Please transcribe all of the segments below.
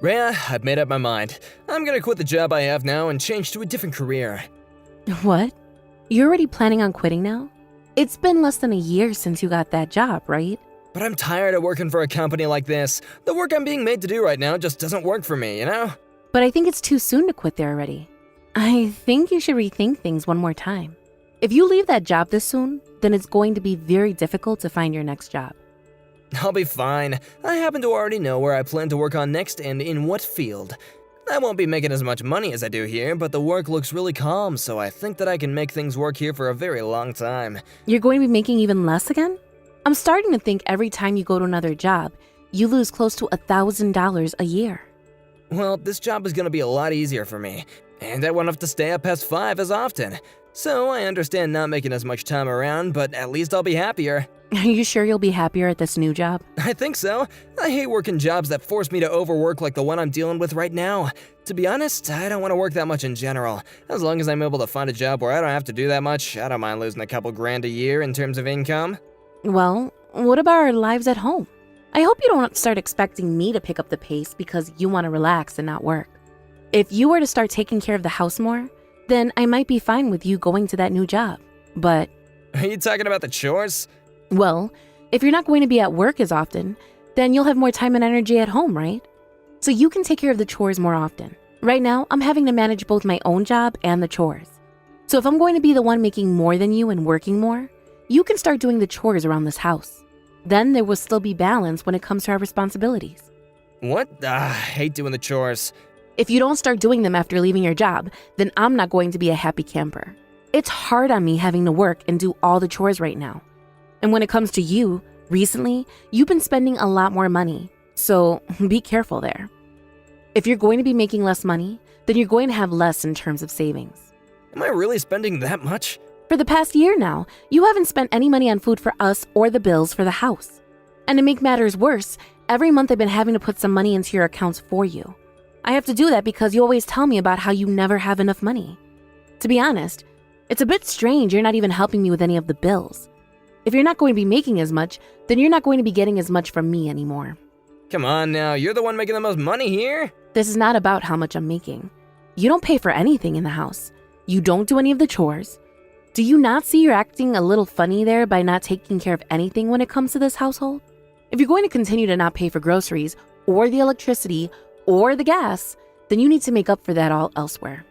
Rhea, I've made up my mind. I'm gonna quit the job I have now and change to a different career. What? You're already planning on quitting now? It's been less than a year since you got that job, right? But I'm tired of working for a company like this. The work I'm being made to do right now just doesn't work for me, you know? But I think it's too soon to quit there already. I think you should rethink things one more time. If you leave that job this soon, then it's going to be very difficult to find your next job. I'll be fine. I happen to already know where I plan to work on next and in what field. I won't be making as much money as I do here, but the work looks really calm, so I think that I can make things work here for a very long time. You're going to be making even less again? I'm starting to think every time you go to another job, you lose close to $1,000 a year. Well, this job is gonna be a lot easier for me, and I won't have to stay up past 5 as often. So I understand not making as much time around, but at least I'll be happier. Are you sure you'll be happier at this new job? I think so. I hate working jobs that force me to overwork like the one I'm dealing with right now. To be honest, I don't want to work that much in general. As long as I'm able to find a job where I don't have to do that much, I don't mind losing a couple grand a year in terms of income. Well, what about our lives at home? I hope you don't start expecting me to pick up the pace because you want to relax and not work. If you were to start taking care of the house more, then I might be fine with you going to that new job. But, Are you talking about the chores? well, if you're not going to be at work as often, then you'll have more time and energy at home, right? So you can take care of the chores more often. Right now, I'm having to manage both my own job and the chores. So if I'm going to be the one making more than you and working more, you can start doing the chores around this house. Then there will still be balance when it comes to our responsibilities. What? I hate doing the chores. If you don't start doing them after leaving your job, then I'm not going to be a happy camper. It's hard on me having to work and do all the chores right now. And when it comes to you, recently, you've been spending a lot more money. So be careful there. If you're going to be making less money, then you're going to have less in terms of savings. Am I really spending that much? For the past year now, you haven't spent any money on food for us or the bills for the house. And to make matters worse, every month I've been having to put some money into your accounts for you. I have to do that because you always tell me about how you never have enough money. To be honest, it's a bit strange you're not even helping me with any of the bills. If you're not going to be making as much, then you're not going to be getting as much from me anymore. Come on now, you're the one making the most money here. This is not about how much I'm making. You don't pay for anything in the house. You don't do any of the chores. Do you not see you're acting a little funny there by not taking care of anything when it comes to this household? If you're going to continue to not pay for groceries, or the electricity, or the gas, then you need to make up for that all elsewhere.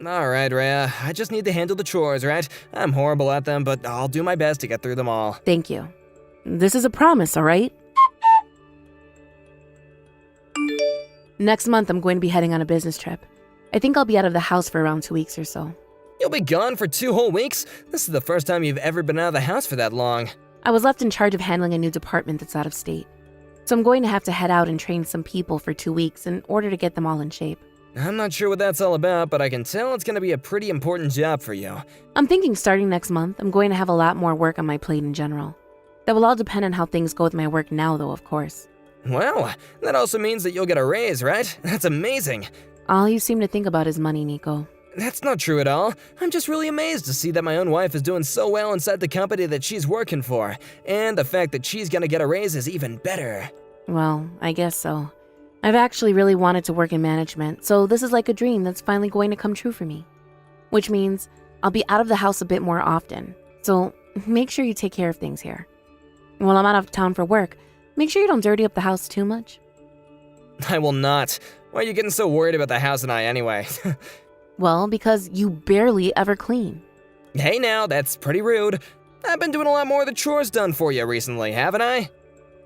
Alright, Rhea, I just need to handle the chores, right? I'm horrible at them, but I'll do my best to get through them all. Thank you. This is a promise, all right? Next month, I'm going to be heading on a business trip. I think I'll be out of the house for around 2 weeks or so. You'll be gone for 2 whole weeks? This is the first time you've ever been out of the house for that long. I was left in charge of handling a new department that's out of state. So I'm going to have to head out and train some people for 2 weeks in order to get them all in shape. I'm not sure what that's all about, but I can tell it's gonna be a pretty important job for you. I'm thinking starting next month, I'm going to have a lot more work on my plate in general. That will all depend on how things go with my work now, though, of course. Well, that also means that you'll get a raise, right? That's amazing. All you seem to think about is money, Nico. That's not true at all. I'm just really amazed to see that my own wife is doing so well inside the company that she's working for. And the fact that she's gonna get a raise is even better. Well, I guess so. I've actually really wanted to work in management, so this is like a dream that's finally going to come true for me. Which means I'll be out of the house a bit more often, so make sure you take care of things here. While I'm out of town for work, make sure you don't dirty up the house too much. I will not. Why are you getting so worried about the house and I anyway? Well, because you barely ever clean. Hey now, that's pretty rude. I've been doing a lot more of the chores done for you recently, haven't I?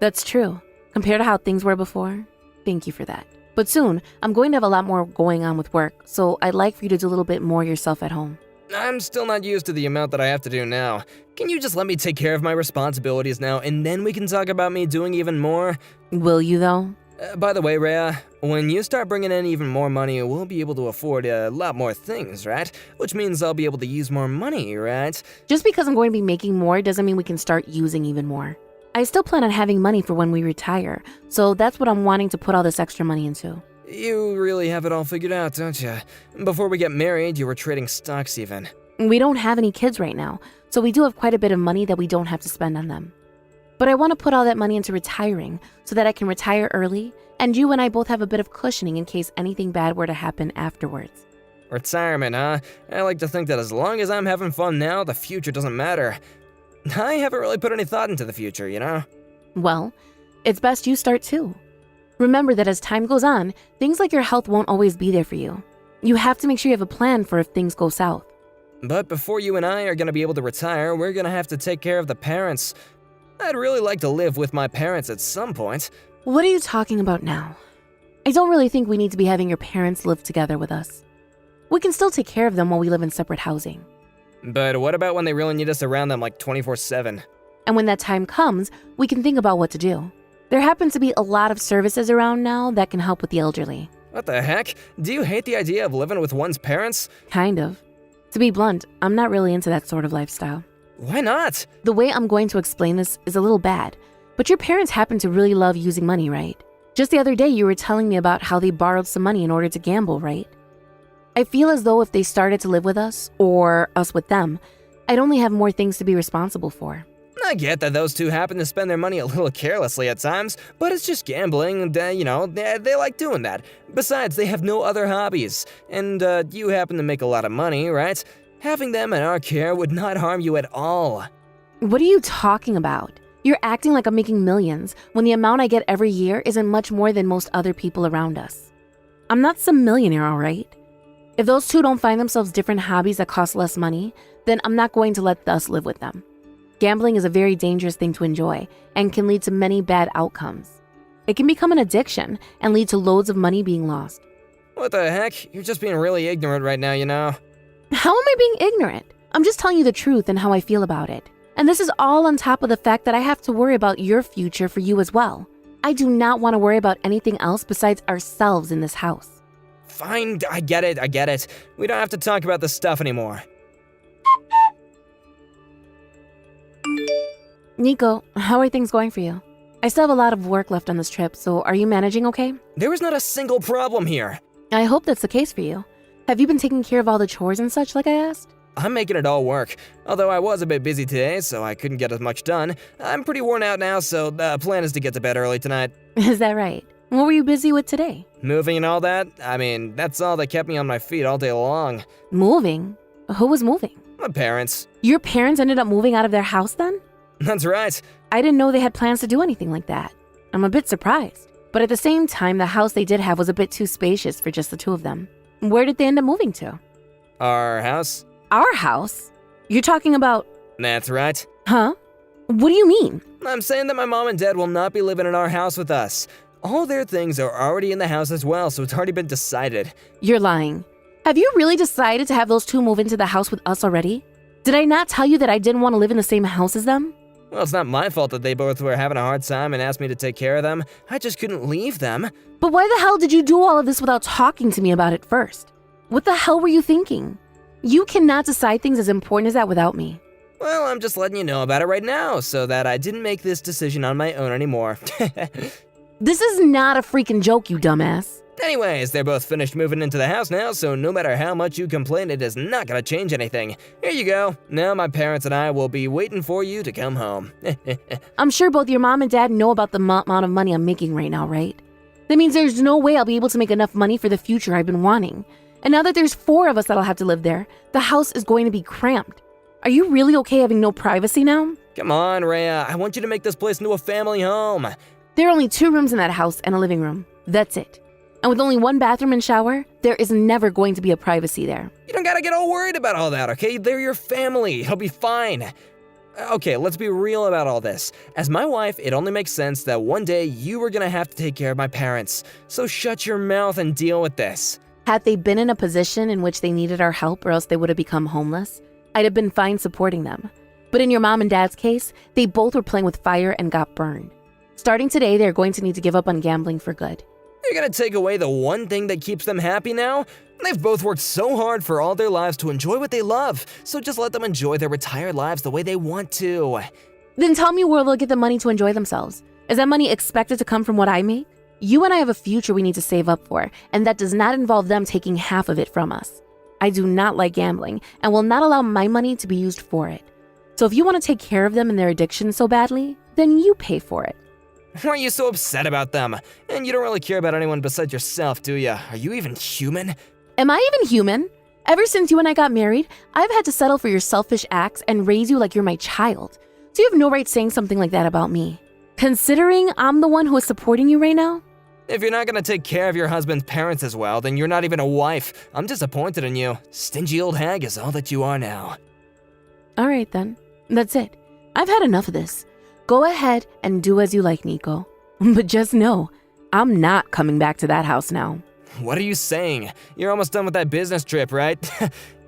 That's true. Compared to how things were before, thank you for that. But soon, I'm going to have a lot more going on with work, so I'd like for you to do a little bit more yourself at home. I'm still not used to the amount that I have to do now. Can you just let me take care of my responsibilities now, and then we can talk about me doing even more? Will you, though? By the way, Rhea, when you start bringing in even more money, we'll be able to afford a lot more things, right? Which means I'll be able to use more money, right? Just because I'm going to be making more doesn't mean we can start using even more. I still plan on having money for when we retire, so that's what I'm wanting to put all this extra money into. You really have it all figured out, don't you? Before we get married, you were trading stocks even. We don't have any kids right now, so we do have quite a bit of money that we don't have to spend on them. But I want to put all that money into retiring so that I can retire early And you and I both have a bit of cushioning in case anything bad were to happen afterwards. Retirement, huh? I like to think that as long as I'm having fun now, the future doesn't matter. I haven't really put any thought into the future, you know? Well, it's best you start too. Remember that as time goes on, things like your health won't always be there for you. You have to make sure you have a plan for if things go south. But before you and I are gonna be able to retire, we're gonna have to take care of the parents. I'd really like to live with my parents at some point. What are you talking about now? I don't really think we need to be having your parents live together with us. We can still take care of them while we live in separate housing. But what about when they really need us around them like 24/7? And when that time comes, we can think about what to do. There happen to be a lot of services around now that can help with the elderly. What the heck? Do you hate the idea of living with one's parents? Kind of. To be blunt, I'm not really into that sort of lifestyle. Why not? The way I'm going to explain this is a little bad, but your parents happen to really love using money, right? Just the other day, you were telling me about how they borrowed some money in order to gamble, right? I feel as though if they started to live with us, or us with them, I'd only have more things to be responsible for. I get that those two happen to spend their money a little carelessly at times, but it's just gambling, and, they like doing that. Besides, they have no other hobbies, and you happen to make a lot of money, right? Having them in our care would not harm you at all. What are you talking about? You're acting like I'm making millions when the amount I get every year isn't much more than most other people around us. I'm not some millionaire, all right? If those two don't find themselves different hobbies that cost less money, then I'm not going to let us live with them. Gambling is a very dangerous thing to enjoy and can lead to many bad outcomes. It can become an addiction and lead to loads of money being lost. What the heck? You're just being really ignorant right now, you know? How am I being ignorant? I'm just telling you the truth and how I feel about it. And this is all on top of the fact that I have to worry about your future for you as well. I do not want to worry about anything else besides ourselves in this house. Fine, I get it. We don't have to talk about this stuff anymore. Nico, how are things going for you? I still have a lot of work left on this trip, so are you managing okay? There is not a single problem here. I hope that's the case for you. Have you been taking care of all the chores and such like I asked? I'm making it all work. Although I was a bit busy today, so I couldn't get as much done. I'm pretty worn out now, so the plan is to get to bed early tonight. Is that right? What were you busy with today? Moving and all that? I mean, that's all that kept me on my feet all day long. Moving? Who was moving? My parents. Your parents ended up moving out of their house then? That's right. I didn't know they had plans to do anything like that. I'm a bit surprised. But at the same time, the house they did have was a bit too spacious for just the two of them. Where did they end up moving to? Our house? Our house? You're talking about... That's right. Huh? What do you mean? I'm saying that my mom and dad will not be living in our house with us. All their things are already in the house as well, so it's already been decided. You're lying. Have you really decided to have those two move into the house with us already? Did I not tell you that I didn't want to live in the same house as them? Well, it's not my fault that they both were having a hard time and asked me to take care of them. I just couldn't leave them. But why the hell did you do all of this without talking to me about it first? What the hell were you thinking? You cannot decide things as important as that without me. Well, I'm just letting you know about it right now, so that I didn't make this decision on my own anymore. This is not a freaking joke, you dumbass. Anyways, they're both finished moving into the house now, so no matter how much you complain, it is not gonna change anything. Here you go. Now my parents and I will be waiting for you to come home. I'm sure both your mom and dad know about the amount of money I'm making right now, right? That means there's no way I'll be able to make enough money for the future I've been wanting. And now that there's 4 of us that'll have to live there, the house is going to be cramped. Are you really okay having no privacy now? Come on, Rhea. I want you to make this place into a family home. There are only 2 rooms in that house and a living room. That's it. And with only 1 bathroom and shower, there is never going to be a privacy there. You don't gotta get all worried about all that, okay? They're your family. It'll be fine. Okay, let's be real about all this. As my wife, it only makes sense that one day you were gonna have to take care of my parents. So shut your mouth and deal with this. Had they been in a position in which they needed our help or else they would have become homeless, I'd have been fine supporting them. But in your mom and dad's case, they both were playing with fire and got burned. Starting today, they're going to need to give up on gambling for good. You're gonna take away the one thing that keeps them happy now? They've both worked so hard for all their lives to enjoy what they love, so just let them enjoy their retired lives the way they want to. Then tell me where they'll get the money to enjoy themselves. Is that money expected to come from what I make? You and I have a future we need to save up for, and that does not involve them taking half of it from us. I do not like gambling and will not allow my money to be used for it. So if you want to take care of them and their addiction so badly, then you pay for it. Why are you so upset about them? And you don't really care about anyone besides yourself, do ya? Are you even human? Am I even human? Ever since you and I got married, I've had to settle for your selfish acts and raise you like you're my child. So you have no right saying something like that about me. Considering I'm the one who is supporting you right now? If you're not gonna take care of your husband's parents as well, then you're not even a wife. I'm disappointed in you. Stingy old hag is all that you are now. All right then, that's it. I've had enough of this. Go ahead and do as you like, Nico. But just know, I'm not coming back to that house now. What are you saying? You're almost done with that business trip, right?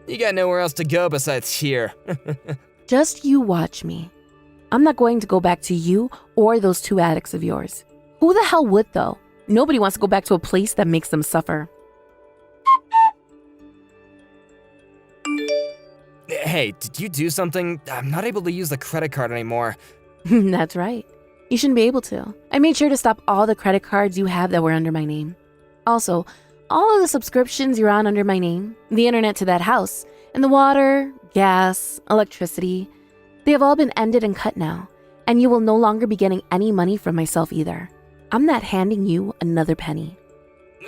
You got nowhere else to go besides here. Just you watch me. I'm not going to go back to you or those two addicts of yours. Who the hell would though? Nobody wants to go back to a place that makes them suffer. Hey, did you do something? I'm not able to use the credit card anymore. That's right. You shouldn't be able to. I made sure to stop all the credit cards you have that were under my name. Also, all of the subscriptions you're on under my name, the internet to that house, and the water, gas, electricity, they have all been ended and cut now, and you will no longer be getting any money from myself either. I'm not handing you another penny.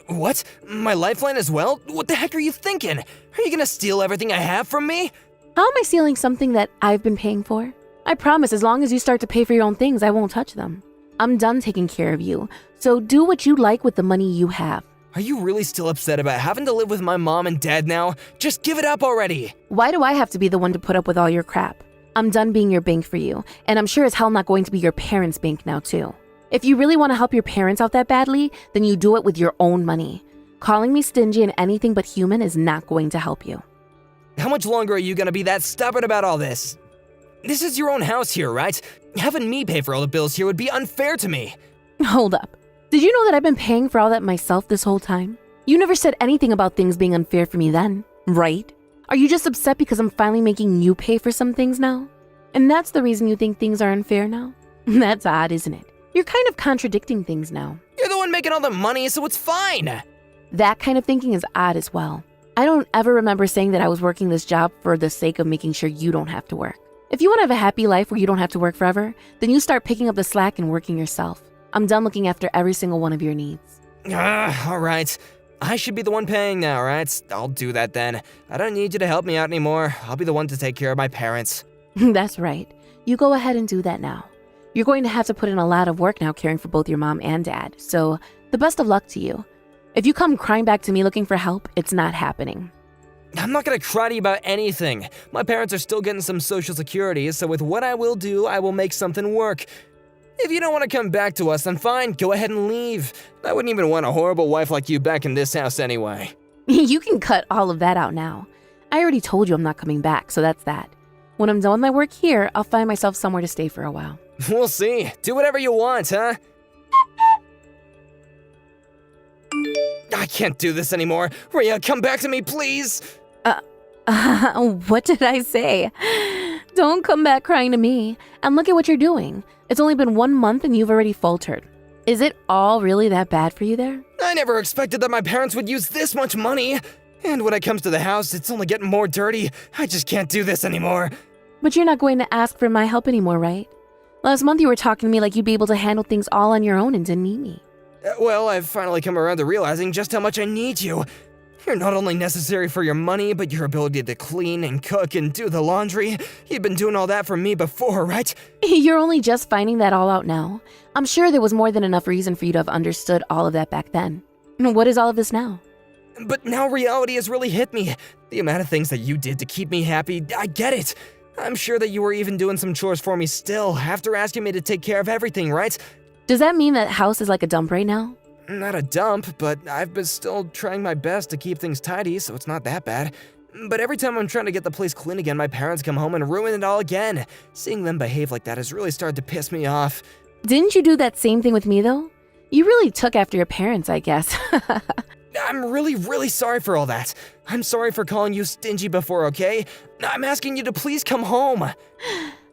What? My lifeline as well? What the heck are you thinking? Are you gonna steal everything I have from me? How am I stealing something that I've been paying for? I promise as long as you start to pay for your own things, I won't touch them. I'm done taking care of you, so do what you like with the money you have. Are you really still upset about having to live with my mom and dad now? Just give it up already! Why do I have to be the one to put up with all your crap? I'm done being your bank for you, and I'm sure as hell not going to be your parents' bank now too. If you really want to help your parents out that badly, then you do it with your own money. Calling me stingy and anything but human is not going to help you. How much longer are you gonna be that stubborn about all this? This is your own house here, right? Having me pay for all the bills here would be unfair to me. Hold up. Did you know that I've been paying for all that myself this whole time? You never said anything about things being unfair for me then, right? Are you just upset because I'm finally making you pay for some things now? And that's the reason you think things are unfair now? That's odd, isn't it? You're kind of contradicting things now. You're the one making all the money, so it's fine. That kind of thinking is odd as well. I don't ever remember saying that I was working this job for the sake of making sure you don't have to work. If you want to have a happy life where you don't have to work forever, then you start picking up the slack and working yourself. I'm done looking after every single one of your needs. All right. I should be the one paying now, right? I'll do that then. I don't need you to help me out anymore. I'll be the one to take care of my parents. That's right. You go ahead and do that now. You're going to have to put in a lot of work now caring for both your mom and dad, so the best of luck to you. If you come crying back to me looking for help, it's not happening. I'm not gonna cry to you about anything. My parents are still getting some social security, so with what I will do, I will make something work. If you don't want to come back to us, then fine, go ahead and leave. I wouldn't even want a horrible wife like you back in this house anyway. You can cut all of that out now. I already told you I'm not coming back, so that's that. When I'm done with my work here, I'll find myself somewhere to stay for a while. We'll see. Do whatever you want, huh? I can't do this anymore. Rhea, come back to me, please. What did I say? Don't come back crying to me. And look at what you're doing. It's only been 1 month and you've already faltered. Is it all really that bad for you there? I never expected that my parents would use this much money. And when it comes to the house, it's only getting more dirty. I just can't do this anymore. But you're not going to ask for my help anymore, right? Last month you were talking to me like you'd be able to handle things all on your own and didn't need me. Well, I've finally come around to realizing just how much I need you. You're not only necessary for your money, but your ability to clean and cook and do the laundry. You've been doing all that for me before, right? You're only just finding that all out now. I'm sure there was more than enough reason for you to have understood all of that back then. What is all of this now? But now reality has really hit me. The amount of things that you did to keep me happy, I get it. I'm sure that you were even doing some chores for me still, after asking me to take care of everything, right? Does that mean that house is like a dump right now? Not a dump, but I've been still trying my best to keep things tidy, so it's not that bad. But every time I'm trying to get the place clean again, my parents come home and ruin it all again. Seeing them behave like that has really started to piss me off. Didn't you do that same thing with me, though? You really took after your parents, I guess. I'm really sorry for all that. I'm sorry for calling you stingy before, okay? I'm asking you to please come home.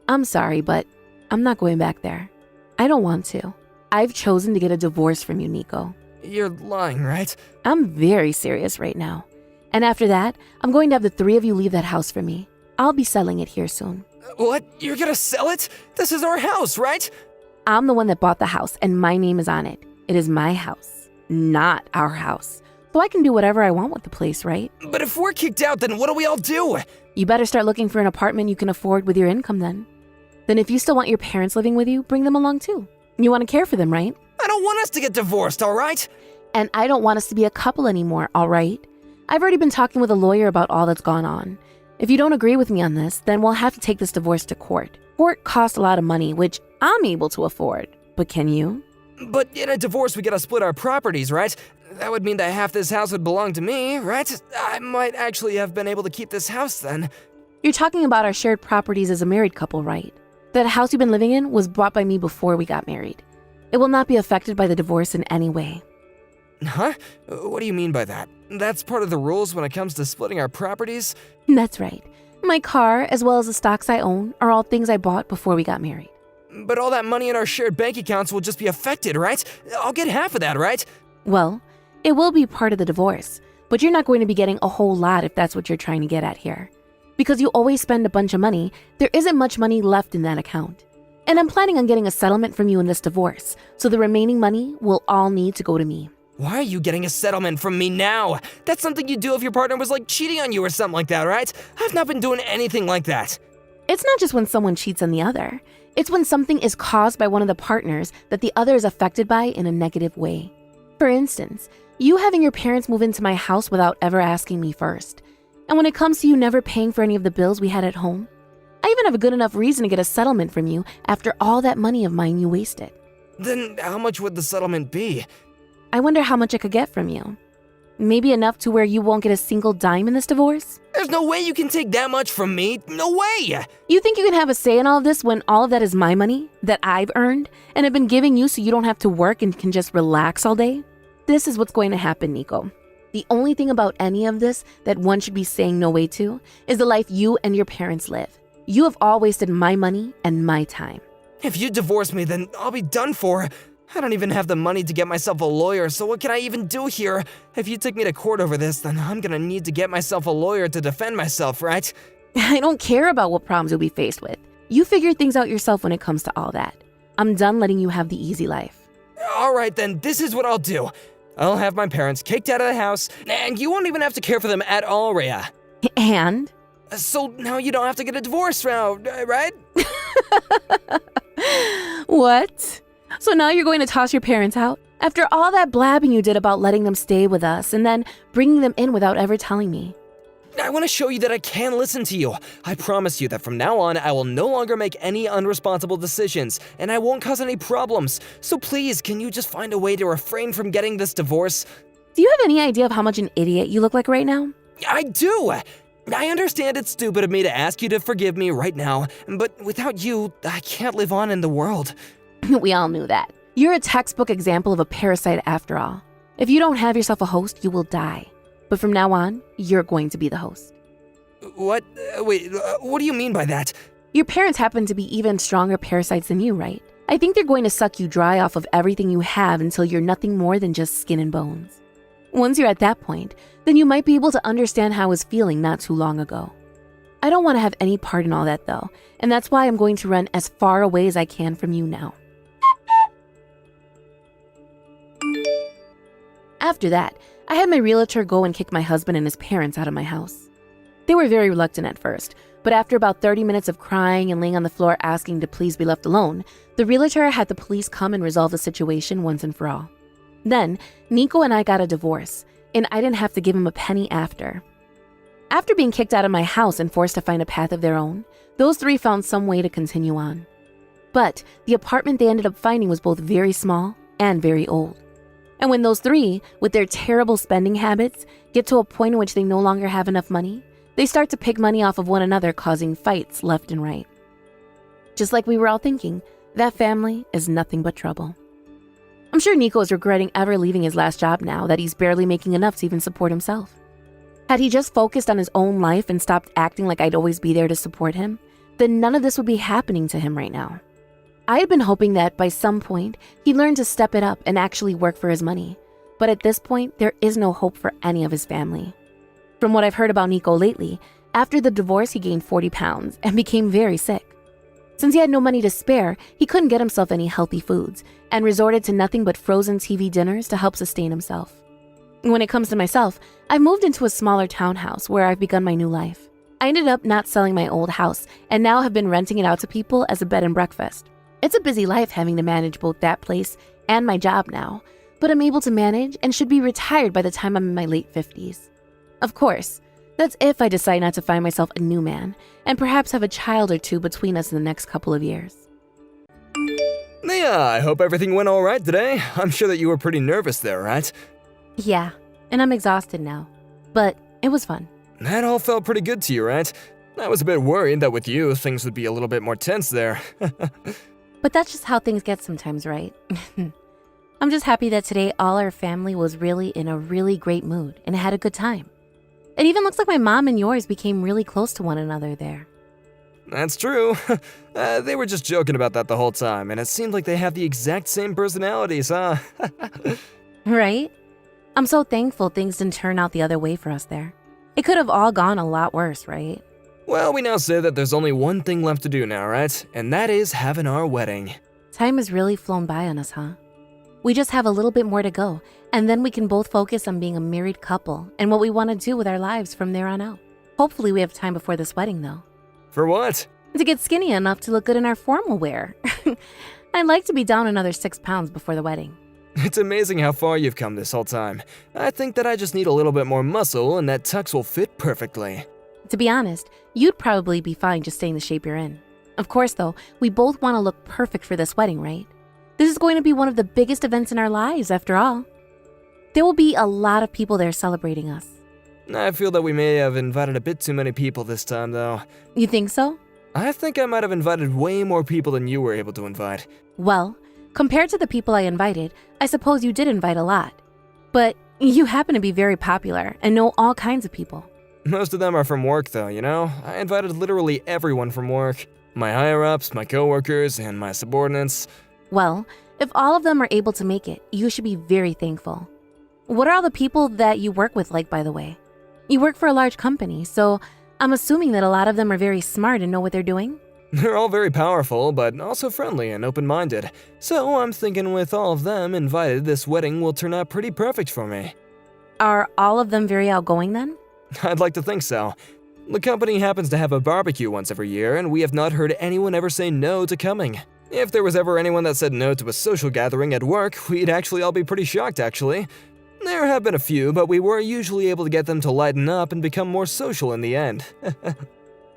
I'm sorry, but I'm not going back there. I don't want to. I've chosen to get a divorce from you, Nico. You're lying, right? I'm very serious right now. And after that, I'm going to have the three of you leave that house for me. I'll be selling it here soon. What? You're gonna sell it? This is our house, right? I'm the one that bought the house and my name is on it. It is my house, not our house. So I can do whatever I want with the place, right? But if we're kicked out, then what do we all do? You better start looking for an apartment you can afford with your income then. Then if you still want your parents living with you, bring them along too. You want to care for them, right? I don't want us to get divorced, all right? And I don't want us to be a couple anymore, all right? I've already been talking with a lawyer about all that's gone on. If you don't agree with me on this, then we'll have to take this divorce to court. Court costs a lot of money, which I'm able to afford. But can you? But in a divorce, we gotta split our properties, right? That would mean that half this house would belong to me, right? I might actually have been able to keep this house then. You're talking about our shared properties as a married couple, right? That house you've been living in was bought by me before we got married. It will not be affected by the divorce in any way. Huh? What do you mean by that? That's part of the rules when it comes to splitting our properties? That's right. My car, as well as the stocks I own, are all things I bought before we got married. But all that money in our shared bank accounts will just be affected, right? I'll get half of that, right? Well, it will be part of the divorce, but you're not going to be getting a whole lot if that's what you're trying to get at here. Because you always spend a bunch of money, there isn't much money left in that account. And I'm planning on getting a settlement from you in this divorce, so the remaining money will all need to go to me. Why are you getting a settlement from me now? That's something you'd do if your partner was like cheating on you or something like that, right? I've not been doing anything like that. It's not just when someone cheats on the other. It's when something is caused by one of the partners that the other is affected by in a negative way. For instance, you having your parents move into my house without ever asking me first. And when it comes to you never paying for any of the bills we had at home, I even have a good enough reason to get a settlement from you after all that money of mine you wasted. Then how much would the settlement be? I wonder how much I could get from you. Maybe enough to where you won't get a single dime in this divorce? There's no way you can take that much from me. No way! You think you can have a say in all of this when all of that is my money that I've earned and have been giving you so you don't have to work and can just relax all day? This is what's going to happen, Nico. The only thing about any of this that one should be saying no way to is the life you and your parents live. You have all wasted my money and my time. If you divorce me, then I'll be done for. I don't even have the money to get myself a lawyer, so what can I even do here? If you take me to court over this, then I'm gonna need to get myself a lawyer to defend myself, right? I don't care about what problems you'll be faced with. You figure things out yourself when it comes to all that. I'm done letting you have the easy life. All right, then, this is what I'll do. I'll have my parents kicked out of the house, and you won't even have to care for them at all, Rhea. And? So now you don't have to get a divorce now, right? What? So now you're going to toss your parents out? After all that blabbing you did about letting them stay with us and then bringing them in without ever telling me. I want to show you that I can listen to you. I promise you that from now on, I will no longer make any unresponsible decisions, and I won't cause any problems. So please, can you just find a way to refrain from getting this divorce? Do you have any idea of how much an idiot you look like right now? I do! I understand it's stupid of me to ask you to forgive me right now, but without you, I can't live on in the world. We all knew that. You're a textbook example of a parasite after all. If you don't have yourself a host, you will die. But from now on, you're going to be the host. What? Wait, what do you mean by that? Your parents happen to be even stronger parasites than you, right? I think they're going to suck you dry off of everything you have until you're nothing more than just skin and bones. Once you're at that point, then you might be able to understand how I was feeling not too long ago. I don't want to have any part in all that though, and that's why I'm going to run as far away as I can from you now. After that, I had my realtor go and kick my husband and his parents out of my house. They were very reluctant at first, but after about 30 minutes of crying and laying on the floor asking to please be left alone, the realtor had the police come and resolve the situation once and for all. Then, Nico and I got a divorce, and I didn't have to give him a penny after. After being kicked out of my house and forced to find a path of their own, those three found some way to continue on. But the apartment they ended up finding was both very small and very old. And when those three, with their terrible spending habits, get to a point in which they no longer have enough money, they start to pick money off of one another, causing fights left and right. Just like we were all thinking, that family is nothing but trouble. I'm sure Nico is regretting ever leaving his last job now that he's barely making enough to even support himself. Had he just focused on his own life and stopped acting like I'd always be there to support him, then none of this would be happening to him right now. I had been hoping that by some point, he'd learn to step it up and actually work for his money. But at this point, there is no hope for any of his family. From what I've heard about Nico lately, after the divorce he gained 40 pounds and became very sick. Since he had no money to spare, he couldn't get himself any healthy foods and resorted to nothing but frozen TV dinners to help sustain himself. When it comes to myself, I've moved into a smaller townhouse where I've begun my new life. I ended up not selling my old house and now have been renting it out to people as a bed and breakfast. It's a busy life having to manage both that place and my job now, but I'm able to manage and should be retired by the time I'm in my late 50s. Of course, that's if I decide not to find myself a new man and perhaps have a child or two between us in the next couple of years. Nia, I hope everything went all right today. I'm sure that you were pretty nervous there, right? Yeah, and I'm exhausted now, but it was fun. That all felt pretty good to you, right? I was a bit worried that with you, things would be a little bit more tense there. But that's just how things get sometimes, right? I'm just happy that today all our family was really in a really great mood and had a good time. It even looks like my mom and yours became really close to one another there. That's true. They were just joking about that the whole time, and it seemed like they have the exact same personalities, huh? Right? I'm so thankful things didn't turn out the other way for us there. It could have all gone a lot worse, right? Well, we now say that there's only one thing left to do now, right? And that is having our wedding. Time has really flown by on us, huh? We just have a little bit more to go, and then we can both focus on being a married couple and what we want to do with our lives from there on out. Hopefully we have time before this wedding, though. For what? To get skinny enough to look good in our formal wear. I'd like to be down another 6 pounds before the wedding. It's amazing how far you've come this whole time. I think that I just need a little bit more muscle and that tux will fit perfectly. To be honest, you'd probably be fine just staying the shape you're in. Of course, though, we both want to look perfect for this wedding, right? This is going to be one of the biggest events in our lives, after all. There will be a lot of people there celebrating us. I feel that we may have invited a bit too many people this time, though. You think so? I think I might have invited way more people than you were able to invite. Well, compared to the people I invited, I suppose you did invite a lot. But you happen to be very popular and know all kinds of people. Most of them are from work, though, you know? I invited literally everyone from work. My higher-ups, my coworkers, and my subordinates. Well, if all of them are able to make it, you should be very thankful. What are all the people that you work with like, by the way? You work for a large company, so I'm assuming that a lot of them are very smart and know what they're doing? They're all very powerful, but also friendly and open-minded. So I'm thinking with all of them invited, this wedding will turn out pretty perfect for me. Are all of them very outgoing then? I'd like to think so. The company happens to have a barbecue once every year, and we have not heard anyone ever say no to coming. If there was ever anyone that said no to a social gathering at work, we'd actually all be pretty shocked, actually. There have been a few, but we were usually able to get them to lighten up and become more social in the end.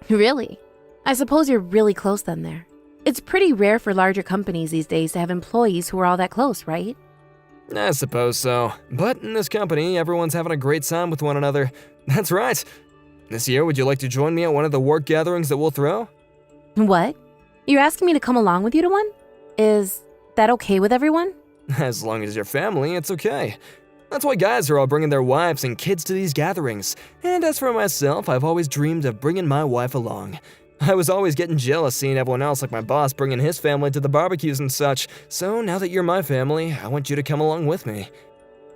Really? I suppose you're really close then there. It's pretty rare for larger companies these days to have employees who are all that close, right? I suppose so. But in this company, everyone's having a great time with one another. That's right. This year, would you like to join me at one of the work gatherings that we'll throw? What? You're asking me to come along with you to one? Is that okay with everyone? As long as you're family, it's okay. That's why guys are all bringing their wives and kids to these gatherings. And as for myself, I've always dreamed of bringing my wife along. I was always getting jealous seeing everyone else like my boss bringing his family to the barbecues and such. So now that you're my family, I want you to come along with me.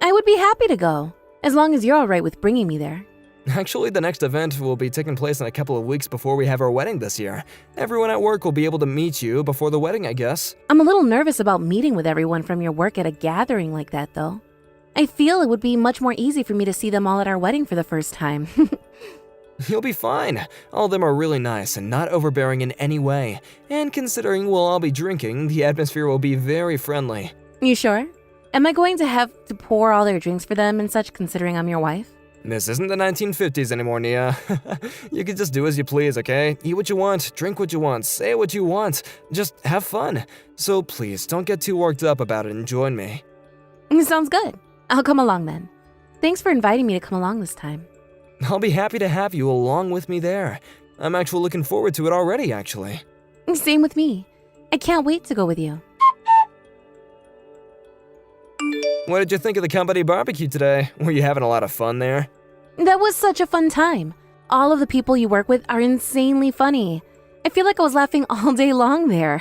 I would be happy to go, as long as you're all right with bringing me there. Actually, the next event will be taking place in a couple of weeks before we have our wedding this year. Everyone at work will be able to meet you before the wedding, I guess. I'm a little nervous about meeting with everyone from your work at a gathering like that, though. I feel it would be much more easy for me to see them all at our wedding for the first time. You'll be fine. All of them are really nice and not overbearing in any way. And considering we'll all be drinking, the atmosphere will be very friendly. You sure? Am I going to have to pour all their drinks for them and such, considering I'm your wife? This isn't the 1950s anymore, Nia. You can just do as you please, okay? Eat what you want, drink what you want, say what you want. Just have fun. So please, don't get too worked up about it and join me. Sounds good. I'll come along then. Thanks for inviting me to come along this time. I'll be happy to have you along with me there. I'm actually looking forward to it already, actually. Same with me. I can't wait to go with you. What did you think of the company barbecue today? Were you having a lot of fun there? That was such a fun time. All of the people you work with are insanely funny. I feel like I was laughing all day long there.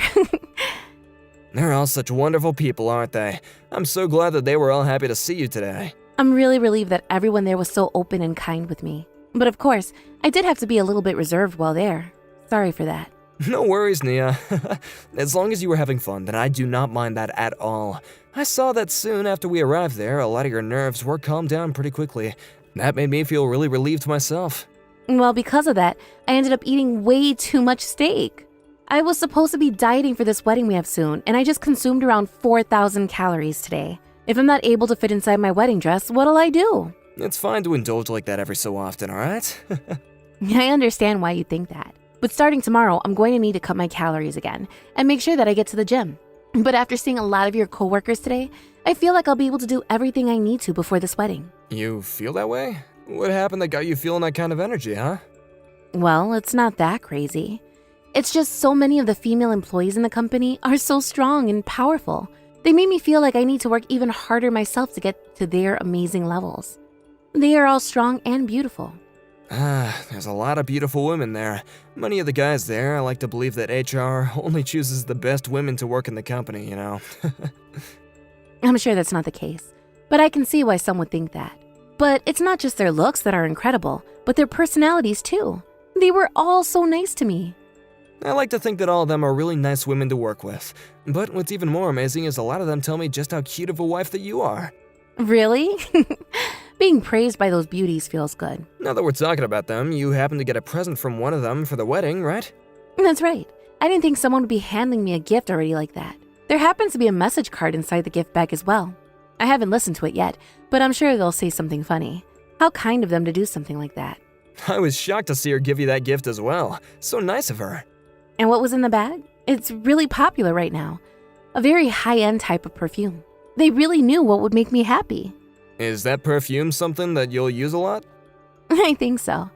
They're all such wonderful people, aren't they? I'm so glad that they were all happy to see you today. I'm really relieved that everyone there was so open and kind with me. But of course, I did have to be a little bit reserved while there. Sorry for that. No worries, Nia. As long as you were having fun, then I do not mind that at all. I saw that soon after we arrived there, a lot of your nerves were calmed down pretty quickly. That made me feel really relieved myself. Well, because of that, I ended up eating way too much steak. I was supposed to be dieting for this wedding we have soon, and I just consumed around 4,000 calories today. If I'm not able to fit inside my wedding dress, what'll I do? It's fine to indulge like that every so often, alright? I understand why you think that. But starting tomorrow, I'm going to need to cut my calories again and make sure that I get to the gym. But after seeing a lot of your coworkers today, I feel like I'll be able to do everything I need to before this wedding. You feel that way? What happened that got you feeling that kind of energy, huh? Well, it's not that crazy. It's just so many of the female employees in the company are so strong and powerful. They made me feel like I need to work even harder myself to get to their amazing levels. They are all strong and beautiful. There's a lot of beautiful women there. Many of the guys there, I like to believe that HR only chooses the best women to work in the company, you know. I'm sure that's not the case, but I can see why some would think that. But it's not just their looks that are incredible, but their personalities too. They were all so nice to me. I like to think that all of them are really nice women to work with. But what's even more amazing is a lot of them tell me just how cute of a wife that you are. Really? Being praised by those beauties feels good. Now that we're talking about them, you happen to get a present from one of them for the wedding, right? That's right. I didn't think someone would be handing me a gift already like that. There happens to be a message card inside the gift bag as well. I haven't listened to it yet, but I'm sure they'll say something funny. How kind of them to do something like that. I was shocked to see her give you that gift as well. So nice of her. And what was in the bag? It's really popular right now. A very high-end type of perfume. They really knew what would make me happy. Is that perfume something that you'll use a lot? I think so.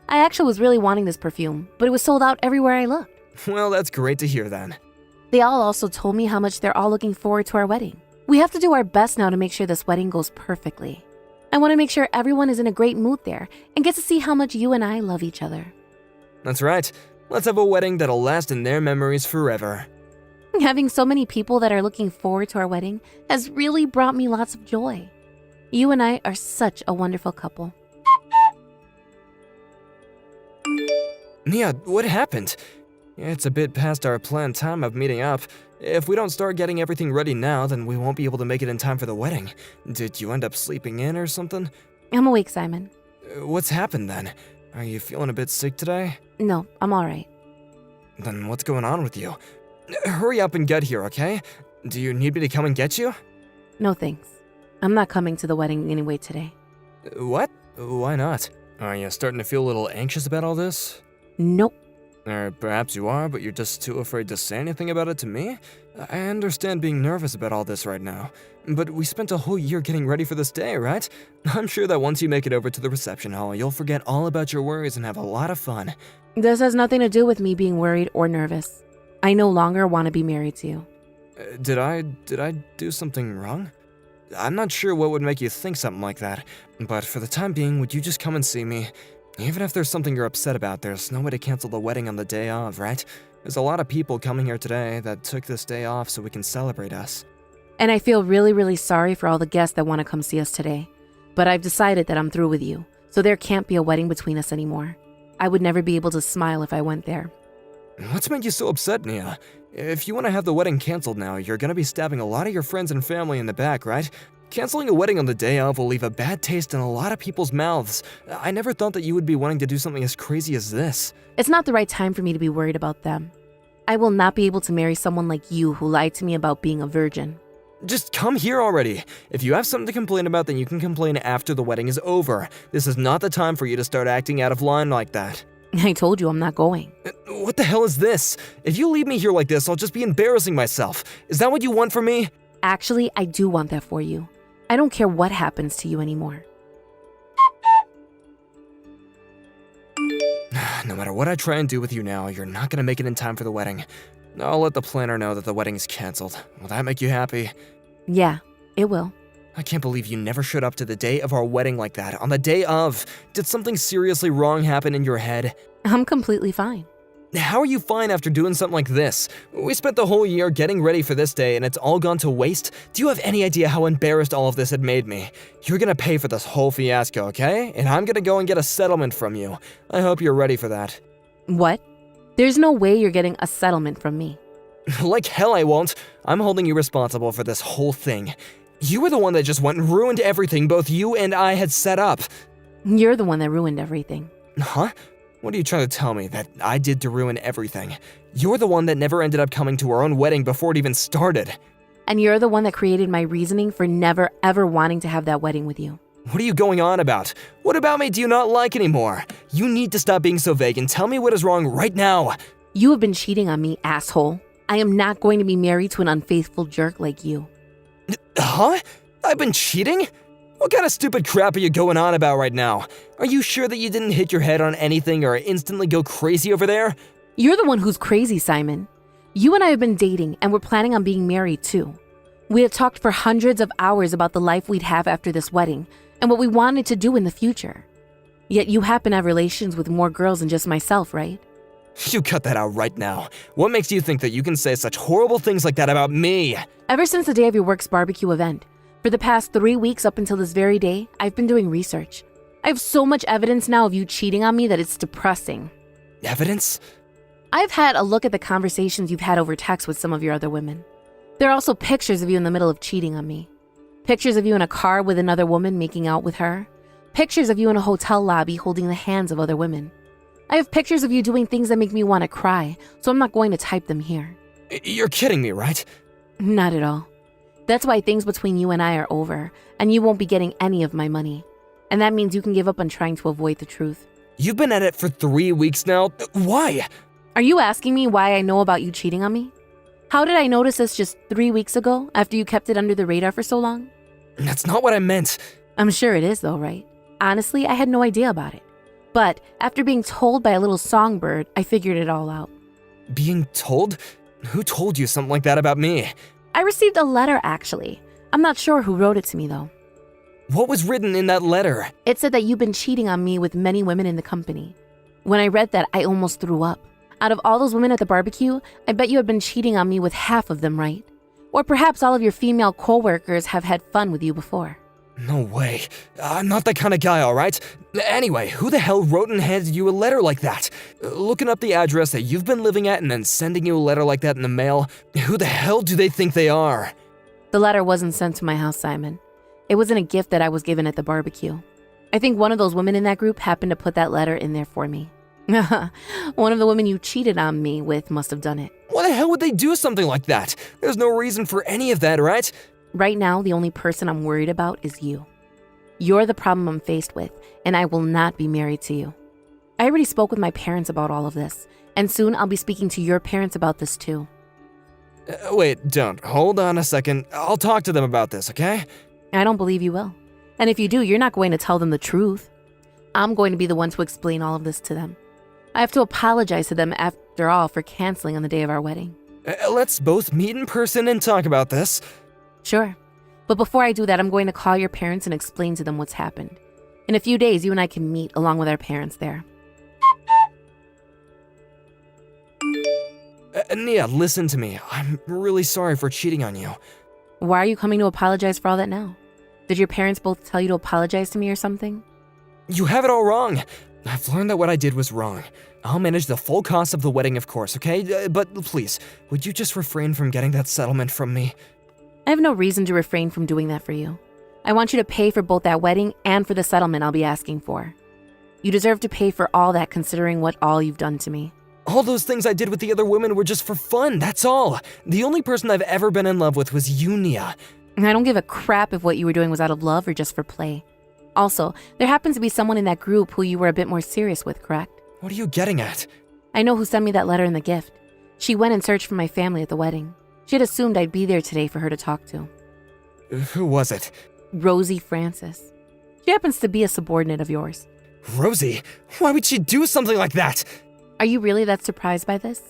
I actually was really wanting this perfume, but it was sold out everywhere I looked. Well, that's great to hear then. They all also told me how much they're all looking forward to our wedding. We have to do our best now to make sure this wedding goes perfectly. I want to make sure everyone is in a great mood there and gets to see how much you and I love each other. That's right. Let's have a wedding that'll last in their memories forever. Having so many people that are looking forward to our wedding has really brought me lots of joy. You and I are such a wonderful couple. Nia, what happened? It's a bit past our planned time of meeting up. If we don't start getting everything ready now, then we won't be able to make it in time for the wedding. Did you end up sleeping in or something? I'm awake, Simon. What's happened then? Are you feeling a bit sick today? No, I'm all right. Then what's going on with you? Hurry up and get here, okay? Do you need me to come and get you? No thanks. I'm not coming to the wedding anyway today. What? Why not? Are you starting to feel a little anxious about all this? Nope. Or perhaps you are, but you're just too afraid to say anything about it to me? I understand being nervous about all this right now, but we spent a whole year getting ready for this day, right? I'm sure that once you make it over to the reception hall, you'll forget all about your worries and have a lot of fun. This has nothing to do with me being worried or nervous. I no longer want to be married to you. Did I do something wrong? I'm not sure what would make you think something like that, but for the time being, would you just come and see me? Even if there's something you're upset about, there's no way to cancel the wedding on the day of, right? There's a lot of people coming here today that took this day off so we can celebrate us. And I feel really, really sorry for all the guests that want to come see us today. But I've decided that I'm through with you, so there can't be a wedding between us anymore. I would never be able to smile if I went there. What's made you so upset, Nia? If you want to have the wedding canceled now, you're gonna be stabbing a lot of your friends and family in the back, right? Canceling a wedding on the day of will leave a bad taste in a lot of people's mouths. I never thought that you would be wanting to do something as crazy as this. It's not the right time for me to be worried about them. I will not be able to marry someone like you who lied to me about being a virgin. Just come here already. If you have something to complain about, then you can complain after the wedding is over. This is not the time for you to start acting out of line like that. I told you I'm not going. What the hell is this? If you leave me here like this, I'll just be embarrassing myself. Is that what you want from me? Actually, I do want that for you. I don't care what happens to you anymore. No matter what I try and do with you now, you're not gonna make it in time for the wedding. I'll let the planner know that the wedding is canceled. Will that make you happy? Yeah, it will. I can't believe you never showed up to the day of our wedding like that. On the day of, did something seriously wrong happen in your head? I'm completely fine. How are you fine after doing something like this? We spent the whole year getting ready for this day and it's all gone to waste? Do you have any idea how embarrassed all of this had made me? You're gonna pay for this whole fiasco, okay? And I'm gonna go and get a settlement from you. I hope you're ready for that. What? There's no way you're getting a settlement from me. Like hell I won't. I'm holding you responsible for this whole thing. You were the one that just went and ruined everything both you and I had set up. You're the one that ruined everything. Huh? What are you trying to tell me, that I did to ruin everything? You're the one that never ended up coming to our own wedding before it even started. And you're the one that created my reasoning for never ever wanting to have that wedding with you. What are you going on about? What about me do you not like anymore? You need to stop being so vague and tell me what is wrong right now. You have been cheating on me, asshole. I am not going to be married to an unfaithful jerk like you. Huh? I've been cheating? What kind of stupid crap are you going on about right now? Are you sure that you didn't hit your head on anything or instantly go crazy over there? You're the one who's crazy, Simon. You and I have been dating, and we're planning on being married too. We had talked for hundreds of hours about the life we'd have after this wedding and what we wanted to do in the future. Yet you happen to have relations with more girls than just myself, right? You cut that out right now. What makes you think that you can say such horrible things like that about me? Ever since the day of your work's barbecue event, for the past 3 weeks up until this very day, I've been doing research. I have so much evidence now of you cheating on me that it's depressing. Evidence? I've had a look at the conversations you've had over text with some of your other women. There are also pictures of you in the middle of cheating on me. Pictures of you in a car with another woman making out with her. Pictures of you in a hotel lobby holding the hands of other women. I have pictures of you doing things that make me want to cry, so I'm not going to type them here. You're kidding me, right? Not at all. That's why things between you and I are over, and you won't be getting any of my money. And that means you can give up on trying to avoid the truth. You've been at it for 3 weeks now. Why? Are you asking me why I know about you cheating on me? How did I notice this just 3 weeks ago after you kept it under the radar for so long? That's not what I meant. I'm sure it is though, right? Honestly, I had no idea about it. But after being told by a little songbird, I figured it all out. Being told? Who told you something like that about me? I received a letter, actually. I'm not sure who wrote it to me, though. What was written in that letter? It said that you've been cheating on me with many women in the company. When I read that, I almost threw up. Out of all those women at the barbecue, I bet you have been cheating on me with half of them, right? Or perhaps all of your female co-workers have had fun with you before. No way. I'm not that kind of guy, all right? Anyway, who the hell wrote and handed you a letter like that? Looking up the address that you've been living at and then sending you a letter like that in the mail, who the hell do they think they are? The letter wasn't sent to my house, Simon. It wasn't a gift that I was given at the barbecue. I think one of those women in that group happened to put that letter in there for me. One of the women you cheated on me with must have done it. Why the hell would they do something like that? There's no reason for any of that, right? Right now, the only person I'm worried about is you. You're the problem I'm faced with, and I will not be married to you. I already spoke with my parents about all of this, and soon I'll be speaking to your parents about this too. Wait, don't. Hold on a second. I'll talk to them about this, okay? I don't believe you will. And if you do, you're not going to tell them the truth. I'm going to be the one to explain all of this to them. I have to apologize to them after all for canceling on the day of our wedding. Let's both meet in person and talk about this. Sure. But before I do that, I'm going to call your parents and explain to them what's happened. In a few days, you and I can meet along with our parents there. Nia, listen to me. I'm really sorry for cheating on you. Why are you coming to apologize for all that now? Did your parents both tell you to apologize to me or something? You have it all wrong. I've learned that what I did was wrong. I'll manage the full cost of the wedding, of course, okay? But please, would you just refrain from getting that settlement from me? I have no reason to refrain from doing that for you. I want you to pay for both that wedding and for the settlement I'll be asking for. You deserve to pay for all that considering what all you've done to me. All those things I did with the other women were just for fun, that's all. The only person I've ever been in love with was you, Nia. I don't give a crap if what you were doing was out of love or just for play. Also, there happens to be someone in that group who you were a bit more serious with, correct? What are you getting at? I know who sent me that letter and the gift. She went and searched for my family at the wedding. She had assumed I'd be there today for her to talk to. Who was it? Rosie Francis. She happens to be a subordinate of yours. Rosie? Why would she do something like that? Are you really that surprised by this?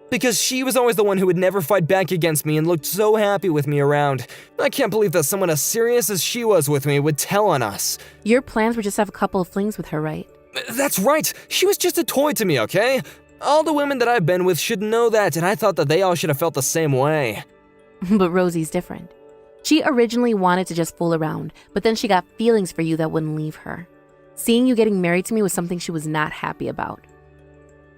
Because she was always the one who would never fight back against me and looked so happy with me around. I can't believe that someone as serious as she was with me would tell on us. Your plans were just to have a couple of flings with her, right? That's right. She was just a toy to me, okay? All the women that I've been with should know that, and I thought that they all should have felt the same way. But Rosie's different. She originally wanted to just fool around, but then she got feelings for you that wouldn't leave her. Seeing you getting married to me was something she was not happy about.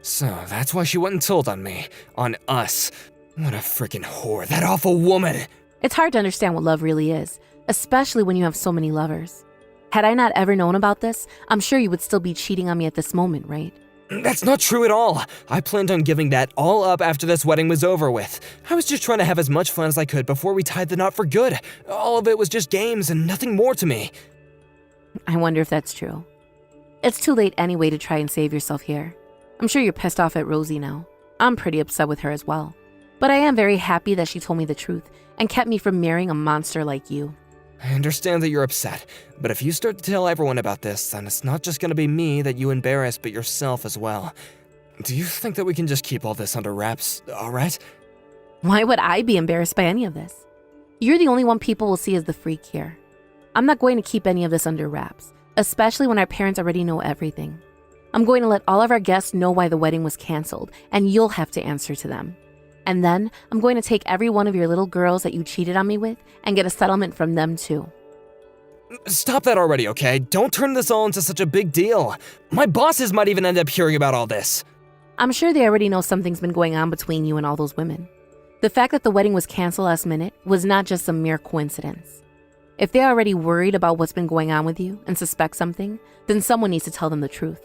So that's why she went and told on me. On us. What a freaking whore. That awful woman. It's hard to understand what love really is, especially when you have so many lovers. Had I not ever known about this, I'm sure you would still be cheating on me at this moment, right? That's not true at all. I planned on giving that all up after this wedding was over with. I was just trying to have as much fun as I could before we tied the knot for good. All of it was just games and nothing more to me. I wonder if that's true. It's too late anyway to try and save yourself here. I'm sure you're pissed off at Rosie now. I'm pretty upset with her as well. But I am very happy that she told me the truth and kept me from marrying a monster like you. I understand that you're upset, but if you start to tell everyone about this, then it's not just gonna be me that you embarrass, but yourself as well. Do you think that we can just keep all this under wraps, alright? Why would I be embarrassed by any of this? You're the only one people will see as the freak here. I'm not going to keep any of this under wraps, especially when our parents already know everything. I'm going to let all of our guests know why the wedding was canceled, and you'll have to answer to them. And then I'm going to take every one of your little girls that you cheated on me with and get a settlement from them too. Stop that already, okay? Don't turn this all into such a big deal. My bosses might even end up hearing about all this. I'm sure they already know something's been going on between you and all those women. The fact that the wedding was canceled last minute was not just a mere coincidence. If they're already worried about what's been going on with you and suspect something, then someone needs to tell them the truth.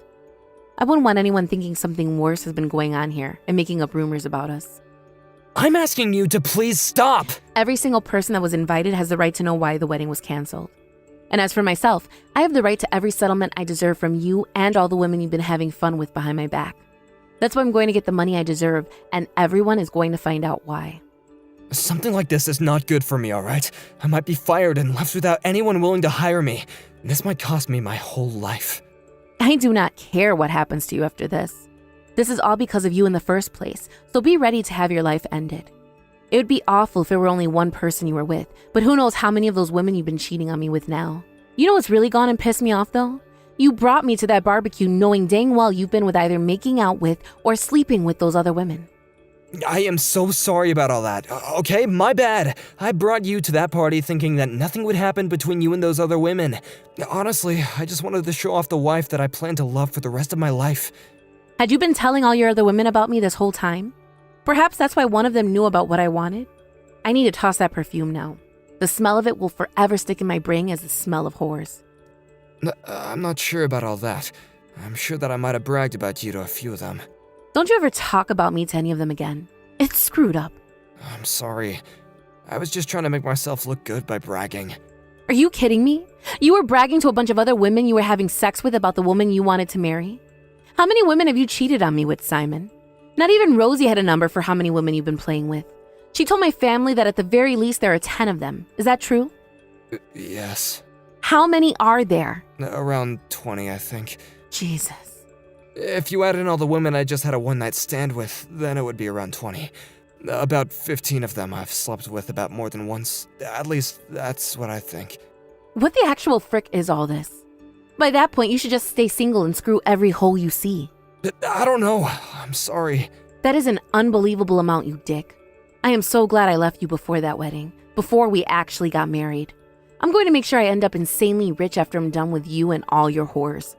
I wouldn't want anyone thinking something worse has been going on here and making up rumors about us. I'm asking you to please stop! Every single person that was invited has the right to know why the wedding was canceled. And as for myself, I have the right to every settlement I deserve from you and all the women you've been having fun with behind my back. That's why I'm going to get the money I deserve, and everyone is going to find out why. Something like this is not good for me, alright? I might be fired and left without anyone willing to hire me. This might cost me my whole life. I do not care what happens to you after this. This is all because of you in the first place, so be ready to have your life ended. It would be awful if it were only one person you were with, but who knows how many of those women you've been cheating on me with now. You know what's really gone and pissed me off though? You brought me to that barbecue knowing dang well you've been with either making out with or sleeping with those other women. I am so sorry about all that. Okay, my bad. I brought you to that party thinking that nothing would happen between you and those other women. Honestly, I just wanted to show off the wife that I plan to love for the rest of my life. Had you been telling all your other women about me this whole time? Perhaps that's why one of them knew about what I wanted. I need to toss that perfume now. The smell of it will forever stick in my brain as the smell of whores. I'm not sure about all that. I'm sure that I might have bragged about you to a few of them. Don't you ever talk about me to any of them again. It's screwed up. I'm sorry. I was just trying to make myself look good by bragging. Are you kidding me? You were bragging to a bunch of other women you were having sex with about the woman you wanted to marry? How many women have you cheated on me with, Simon? Not even Rosie had a number for how many women you've been playing with. She told my family that at the very least there are 10 of them. Is that true? Yes. How many are there? Around 20, I think. Jesus. If you add in all the women I just had a one-night stand with, then it would be around 20. About 15 of them I've slept with about more than once. At least, that's what I think. What the actual frick is all this? By that point, you should just stay single and screw every hole you see. I don't know. I'm sorry. That is an unbelievable amount, you dick. I am so glad I left you before that wedding, before we actually got married. I'm going to make sure I end up insanely rich after I'm done with you and all your whores.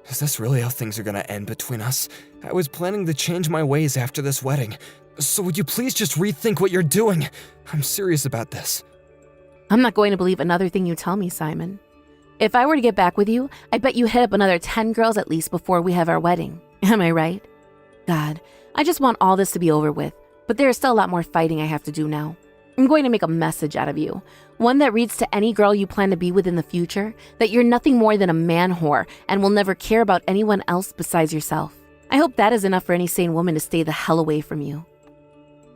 Is this really how things are gonna end between us? I was planning to change my ways after this wedding. So would you please just rethink what you're doing? I'm serious about this. I'm not going to believe another thing you tell me, Simon. If I were to get back with you, I bet you hit up another 10 girls at least before we have our wedding. Am I right? God, I just want all this to be over with, but there is still a lot more fighting I have to do now. I'm going to make a message out of you. One that reads to any girl you plan to be with in the future that you're nothing more than a man whore and will never care about anyone else besides yourself. I hope that is enough for any sane woman to stay the hell away from you.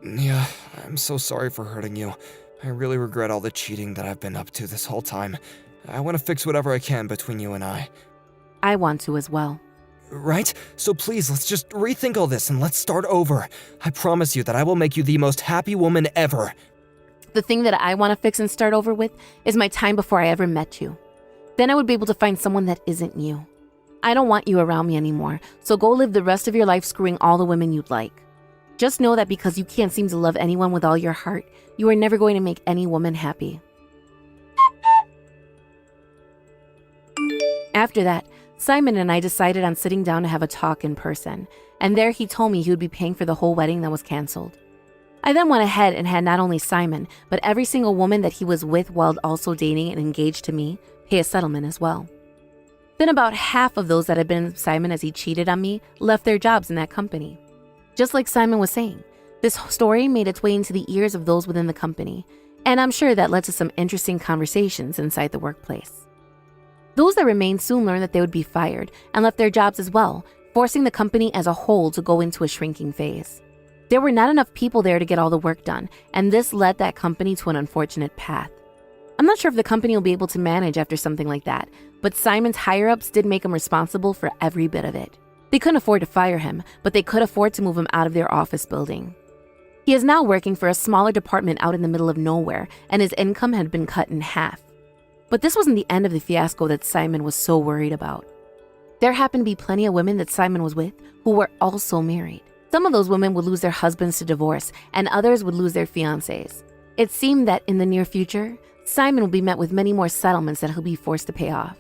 Yeah, I'm so sorry for hurting you. I really regret all the cheating that I've been up to this whole time. I want to fix whatever I can between you and I. I want to as well. Right? So please, let's just rethink all this and let's start over. I promise you that I will make you the most happy woman ever. The thing that I want to fix and start over with is my time before I ever met you. Then I would be able to find someone that isn't you. I don't want you around me anymore, so go live the rest of your life screwing all the women you'd like. Just know that because you can't seem to love anyone with all your heart, you are never going to make any woman happy. After that, Simon and I decided on sitting down to have a talk in person, and there he told me he would be paying for the whole wedding that was canceled. I then went ahead and had not only Simon, but every single woman that he was with while also dating and engaged to me pay a settlement as well. Then about half of those that had been with Simon as he cheated on me left their jobs in that company. Just like Simon was saying, this story made its way into the ears of those within the company, and I'm sure that led to some interesting conversations inside the workplace. Those that remained soon learned that they would be fired and left their jobs as well, forcing the company as a whole to go into a shrinking phase. There were not enough people there to get all the work done, and this led that company to an unfortunate path. I'm not sure if the company will be able to manage after something like that, but Simon's higher-ups did make him responsible for every bit of it. They couldn't afford to fire him, but they could afford to move him out of their office building. He is now working for a smaller department out in the middle of nowhere, and his income had been cut in half. But this wasn't the end of the fiasco that Simon was so worried about. There happened to be plenty of women that Simon was with who were also married. Some of those women would lose their husbands to divorce, and others would lose their fiancés. It seemed that in the near future, Simon will be met with many more settlements that he'll be forced to pay off.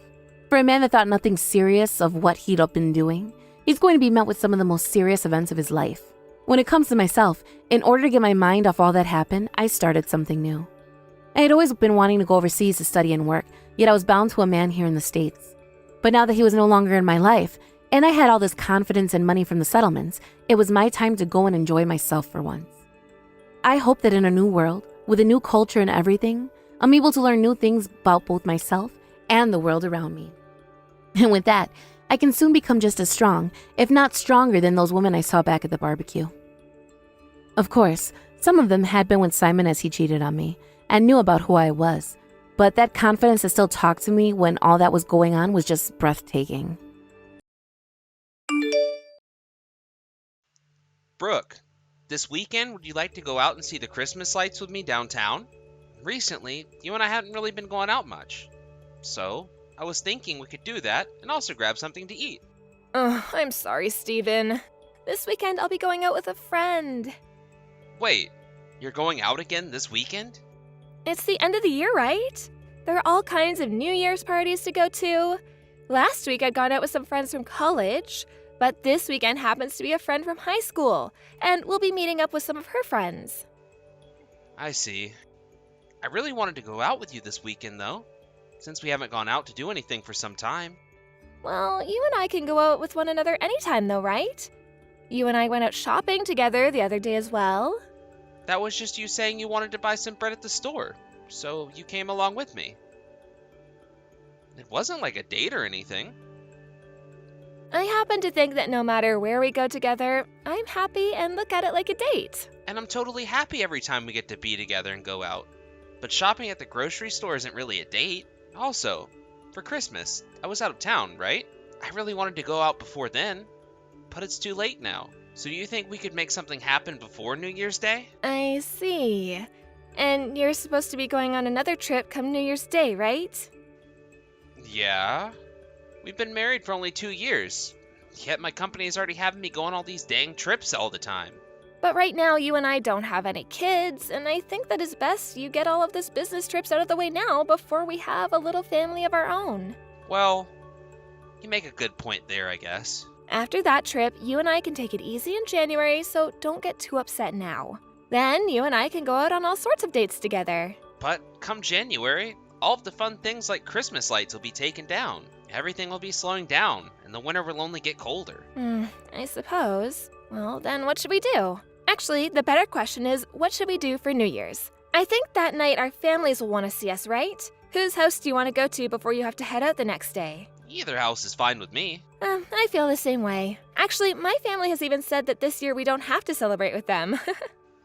For a man that thought nothing serious of what he'd been doing, he's going to be met with some of the most serious events of his life. When it comes to myself, in order to get my mind off all that happened, I started something new. I had always been wanting to go overseas to study and work, yet I was bound to a man here in the States. But now that he was no longer in my life, and I had all this confidence and money from the settlements, it was my time to go and enjoy myself for once. I hope that in a new world, with a new culture and everything, I'm able to learn new things about both myself and the world around me. And with that, I can soon become just as strong, if not stronger than those women I saw back at the barbecue. Of course, some of them had been with Simon as he cheated on me, and knew about who I was, but that confidence to still talk to me when all that was going on was just breathtaking. Brooke, this weekend would you like to go out and see the Christmas lights with me downtown? Recently, you and I hadn't really been going out much. So, I was thinking we could do that and also grab something to eat. I'm sorry, Steven. This weekend I'll be going out with a friend. Wait, you're going out again this weekend? It's the end of the year, right? There are all kinds of New Year's parties to go to. Last week I'd gone out with some friends from college, but this weekend happens to be a friend from high school, and we'll be meeting up with some of her friends. I see. I really wanted to go out with you this weekend, though, since we haven't gone out to do anything for some time. Well, you and I can go out with one another anytime, though, right? You and I went out shopping together the other day as well. That was just you saying you wanted to buy some bread at the store, so you came along with me. It wasn't like a date or anything. I happen to think that no matter where we go together, I'm happy and look at it like a date. And I'm totally happy every time we get to be together and go out. But shopping at the grocery store isn't really a date. Also, for Christmas, I was out of town, right? I really wanted to go out before then, but it's too late now. So do you think we could make something happen before New Year's Day? I see. And you're supposed to be going on another trip come New Year's Day, right? Yeah. We've been married for only 2 years, yet my company is already having me go on all these dang trips all the time. But right now, you and I don't have any kids, and I think that it's best you get all of this business trips out of the way now before we have a little family of our own. Well, you make a good point there, I guess. After that trip, you and I can take it easy in January, so don't get too upset now. Then you and I can go out on all sorts of dates together. But come January, all of the fun things like Christmas lights will be taken down. Everything will be slowing down, and the winter will only get colder. I suppose. Well, then what should we do? Actually, the better question is, what should we do for New Year's? I think that night our families will want to see us, right? Whose house do you want to go to before you have to head out the next day? Either house is fine with me. I feel the same way. Actually, my family has even said that this year we don't have to celebrate with them.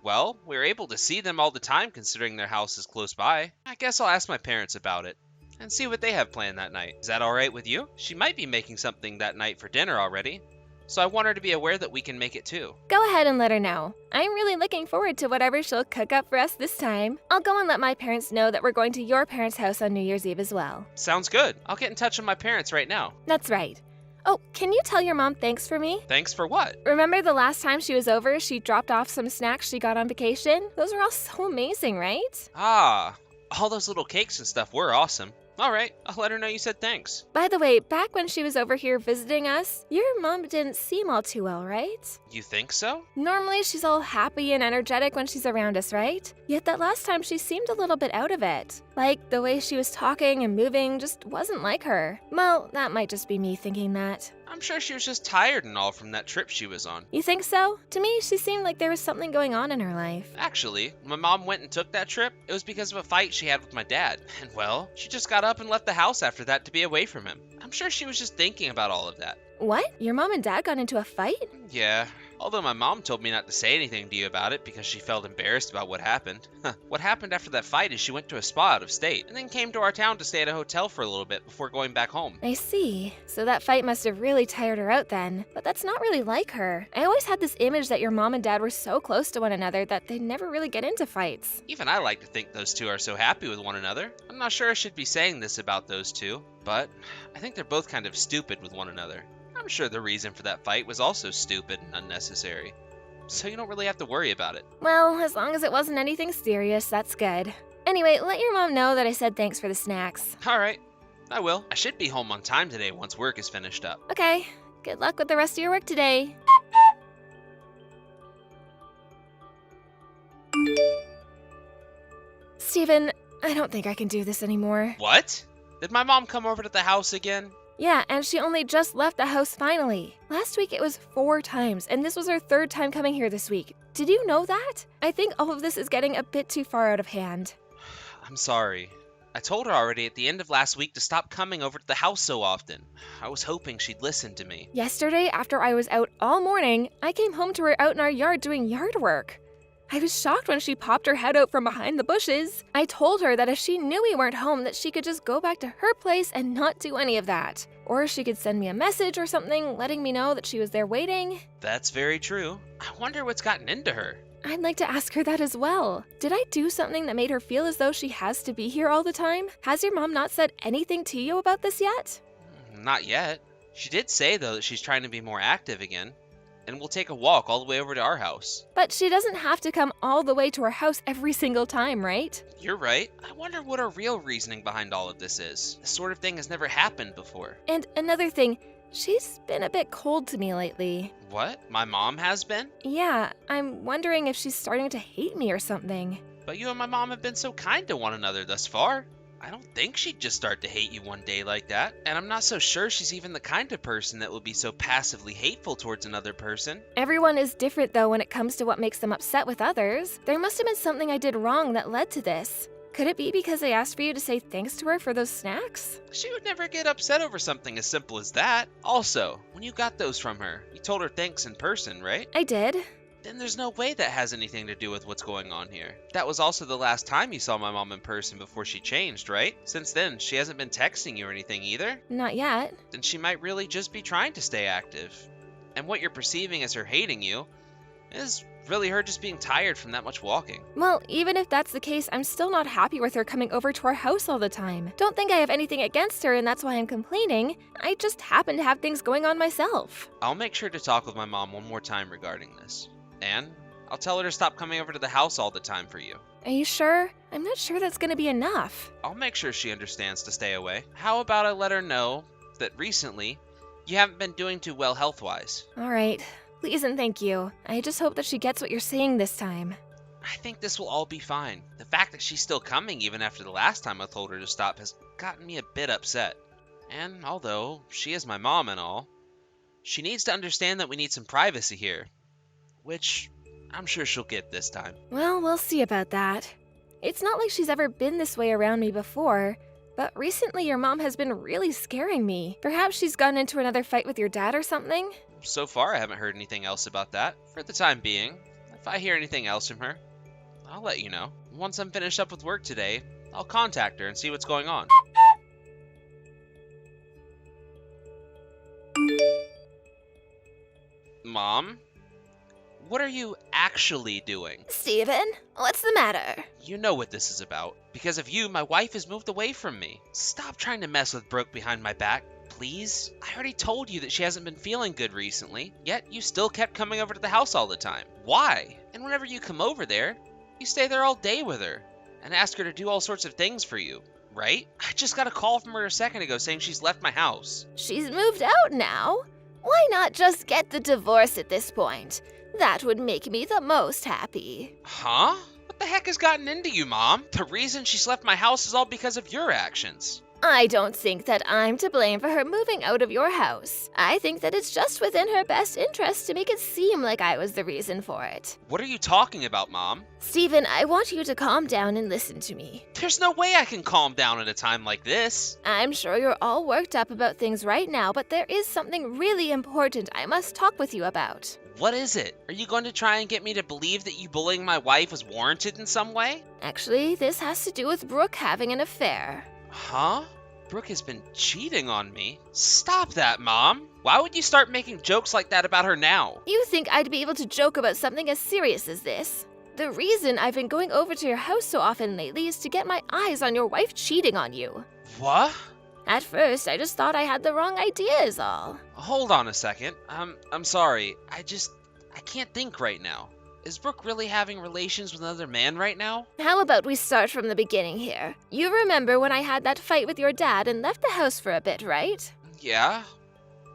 Well, we're able to see them all the time considering their house is close by. I guess I'll ask my parents about it and see what they have planned that night. Is that alright with you? She might be making something that night for dinner already, so I want her to be aware that we can make it too. Go ahead and let her know. I'm really looking forward to whatever she'll cook up for us this time. I'll go and let my parents know that we're going to your parents' house on New Year's Eve as well. Sounds good. I'll get in touch with my parents right now. That's right. Oh, can you tell your mom thanks for me? Thanks for what? Remember the last time she was over, she dropped off some snacks she got on vacation? Those were all so amazing, right? Ah, all those little cakes and stuff were awesome. Alright, I'll let her know you said thanks. By the way, back when she was over here visiting us, your mom didn't seem all too well, right? You think so? Normally, she's all happy and energetic when she's around us, right? Yet that last time she seemed a little bit out of it. Like, the way she was talking and moving just wasn't like her. Well, that might just be me thinking that. I'm sure she was just tired and all from that trip she was on. You think so? To me, she seemed like there was something going on in her life. Actually, when my mom went and took that trip, it was because of a fight she had with my dad. And well, she just got up and left the house after that to be away from him. I'm sure she was just thinking about all of that. What? Your mom and dad got into a fight? Yeah, although my mom told me not to say anything to you about it because she felt embarrassed about what happened. What happened after that fight is she went to a spa out of state and then came to our town to stay at a hotel for a little bit before going back home. I see. So that fight must have really tired her out then. But that's not really like her. I always had this image that your mom and dad were so close to one another that they'd never really get into fights. Even I like to think those two are so happy with one another. I'm not sure I should be saying this about those two, but I think they're both kind of stupid with one another. I'm sure the reason for that fight was also stupid and unnecessary. So you don't really have to worry about it. Well, as long as it wasn't anything serious, that's good. Anyway, let your mom know that I said thanks for the snacks. Alright, I will. I should be home on time today once work is finished up. Okay, good luck with the rest of your work today. Steven, I don't think I can do this anymore. What? Did my mom come over to the house again? Yeah, and she only just left the house finally. Last week it was 4 times, and this was her 3rd time coming here this week. Did you know that? I think all of this is getting a bit too far out of hand. I'm sorry. I told her already at the end of last week to stop coming over to the house so often. I was hoping she'd listen to me. Yesterday, after I was out all morning, I came home to her out in our yard doing yard work. I was shocked when she popped her head out from behind the bushes. I told her that if she knew we weren't home, that she could just go back to her place and not do any of that. Or she could send me a message or something letting me know that she was there waiting. That's very true. I wonder what's gotten into her. I'd like to ask her that as well. Did I do something that made her feel as though she has to be here all the time? Has your mom not said anything to you about this yet? Not yet. She did say, though, that she's trying to be more active again. And we'll take a walk all the way over to our house. But she doesn't have to come all the way to our house every single time, right? You're right. I wonder what her real reasoning behind all of this is. This sort of thing has never happened before. And another thing, she's been a bit cold to me lately. What? My mom has been? Yeah, I'm wondering if she's starting to hate me or something. But you and my mom have been so kind to one another thus far. I don't think she'd just start to hate you one day like that. And I'm not so sure she's even the kind of person that would be so passively hateful towards another person. Everyone is different though when it comes to what makes them upset with others. There must have been something I did wrong that led to this. Could it be because I asked for you to say thanks to her for those snacks? She would never get upset over something as simple as that. Also, when you got those from her, you told her thanks in person, right? I did. Then there's no way that has anything to do with what's going on here. That was also the last time you saw my mom in person before she changed, right? Since then, she hasn't been texting you or anything either. Not yet. Then she might really just be trying to stay active. And what you're perceiving as her hating you is really her just being tired from that much walking. Well, even if that's the case, I'm still not happy with her coming over to our house all the time. Don't think I have anything against her and that's why I'm complaining. I just happen to have things going on myself. I'll make sure to talk with my mom one more time regarding this. And I'll tell her to stop coming over to the house all the time for you. Are you sure? I'm not sure that's gonna be enough. I'll make sure she understands to stay away. How about I let her know that recently you haven't been doing too well health-wise? Alright, please and thank you. I just hope that she gets what you're saying this time. I think this will all be fine. The fact that she's still coming even after the last time I told her to stop has gotten me a bit upset. And although she is my mom and all, she needs to understand that we need some privacy here. Which I'm sure she'll get this time. Well, we'll see about that. It's not like she's ever been this way around me before, but recently your mom has been really scaring me. Perhaps she's gotten into another fight with your dad or something? So far, I haven't heard anything else about that. For the time being, if I hear anything else from her, I'll let you know. Once I'm finished up with work today, I'll contact her and see what's going on. Mom? What are you actually doing? Steven, what's the matter? You know what this is about. Because of you, my wife has moved away from me. Stop trying to mess with Brooke behind my back, please. I already told you that she hasn't been feeling good recently, yet you still kept coming over to the house all the time. Why? And whenever you come over there, you stay there all day with her and ask her to do all sorts of things for you. right? I just got a call from her a second ago saying she's left my house. She's moved out now. Why not just get the divorce at this point? That would make me the most happy. Huh? What the heck has gotten into you, Mom? The reason she's left my house is all because of your actions. I don't think that I'm to blame for her moving out of your house. I think that it's just within her best interest to make it seem like I was the reason for it. What are you talking about, Mom? Stephen, I want you to calm down and listen to me. There's no way I can calm down at a time like this. I'm sure you're all worked up about things right now, but there is something really important I must talk with you about. What is it? Are you going to try and get me to believe that you bullying my wife was warranted in some way? Actually, this has to do with Brooke having an affair. Huh? Brooke has been cheating on me? Stop that, Mom! Why would you start making jokes like that about her now? You think I'd be able to joke about something as serious as this? The reason I've been going over to your house so often lately is to get my eyes on your wife cheating on you. What? At first, I just thought I had the wrong idea is all. Hold on a second. I'm sorry. I can't think right now. Is Brooke really having relations with another man right now? How about we start from the beginning here? You remember when I had that fight with your dad and left the house for a bit, right? Yeah.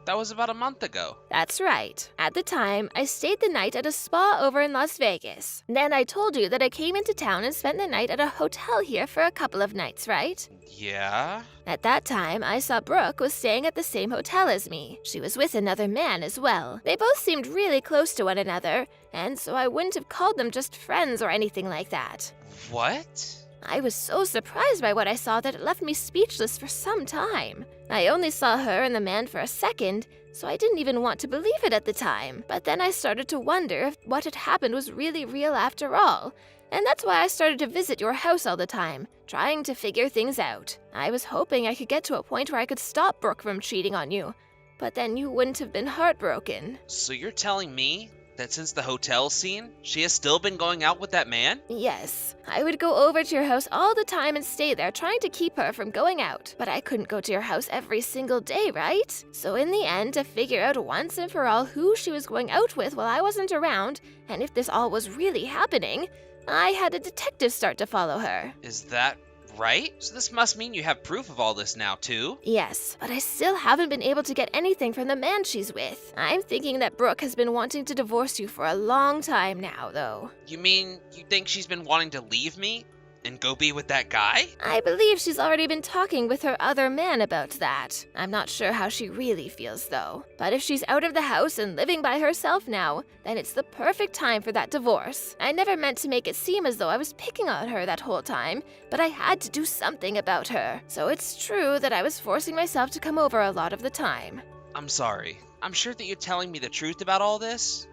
That was about a month ago. That's right. At the time, I stayed the night at a spa over in Las Vegas. Then I told you that I came into town and spent the night at a hotel here for a couple of nights, right? Yeah? At that time, I saw Brooke was staying at the same hotel as me. She was with another man as well. They both seemed really close to one another, and so I wouldn't have called them just friends or anything like that. What? I was so surprised by what I saw that it left me speechless for some time. I only saw her and the man for a second, so I didn't even want to believe it at the time. But then I started to wonder if what had happened was really real after all. And that's why I started to visit your house all the time, trying to figure things out. I was hoping I could get to a point where I could stop Brooke from cheating on you, but then you wouldn't have been heartbroken. So you're telling me that since the hotel scene, she has still been going out with that man? Yes. I would go over to your house all the time and stay there trying to keep her from going out. But I couldn't go to your house every single day, right? So in the end, to figure out once and for all who she was going out with while I wasn't around, and if this all was really happening, I had a detective start to follow her. Is that right? So this must mean you have proof of all this now, too? Yes, but I still haven't been able to get anything from the man she's with. I'm thinking that Brooke has been wanting to divorce you for a long time now, though. You mean you think she's been wanting to leave me and go be with that guy? I believe she's already been talking with her other man about that. I'm not sure how she really feels, though. But if she's out of the house and living by herself now, then it's the perfect time for that divorce. I never meant to make it seem as though I was picking on her that whole time, but I had to do something about her. So it's true that I was forcing myself to come over a lot of the time. I'm sorry. I'm sure that you're telling me the truth about all this,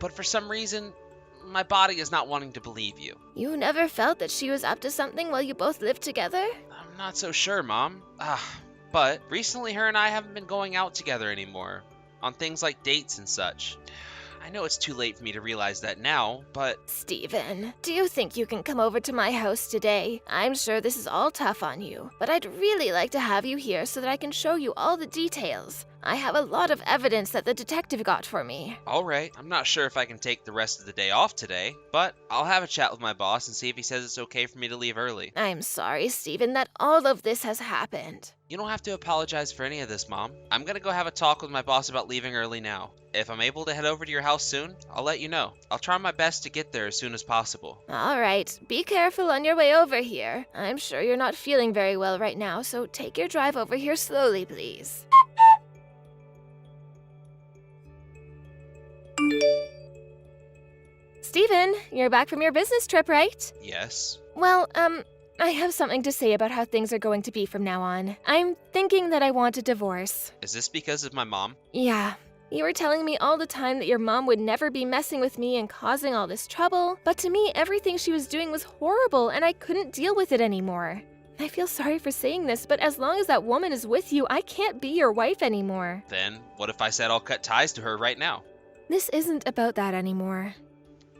but for some reason, my body is not wanting to believe you. You never felt that she was up to something while you both lived together? I'm not so sure, Mom. But recently her and I haven't been going out together anymore, on things like dates and such. I know it's too late for me to realize that now, but... Stephen, do you think you can come over to my house today? I'm sure this is all tough on you, but I'd really like to have you here so that I can show you all the details. I have a lot of evidence that the detective got for me. Alright, I'm not sure if I can take the rest of the day off today, but I'll have a chat with my boss and see if he says it's okay for me to leave early. I'm sorry, Stephen, that all of this has happened. You don't have to apologize for any of this, Mom. I'm gonna go have a talk with my boss about leaving early now. If I'm able to head over to your house soon, I'll let you know. I'll try my best to get there as soon as possible. All right, be careful on your way over here. I'm sure you're not feeling very well right now, so take your drive over here slowly, please. Stephen, you're back from your business trip, right? Yes. Well, I have something to say about how things are going to be from now on. I'm thinking that I want a divorce. Is this because of my mom? Yeah. You were telling me all the time that your mom would never be messing with me and causing all this trouble, but to me, everything she was doing was horrible and I couldn't deal with it anymore. I feel sorry for saying this, but as long as that woman is with you, I can't be your wife anymore. Then, what if I said I'll cut ties to her right now? This isn't about that anymore.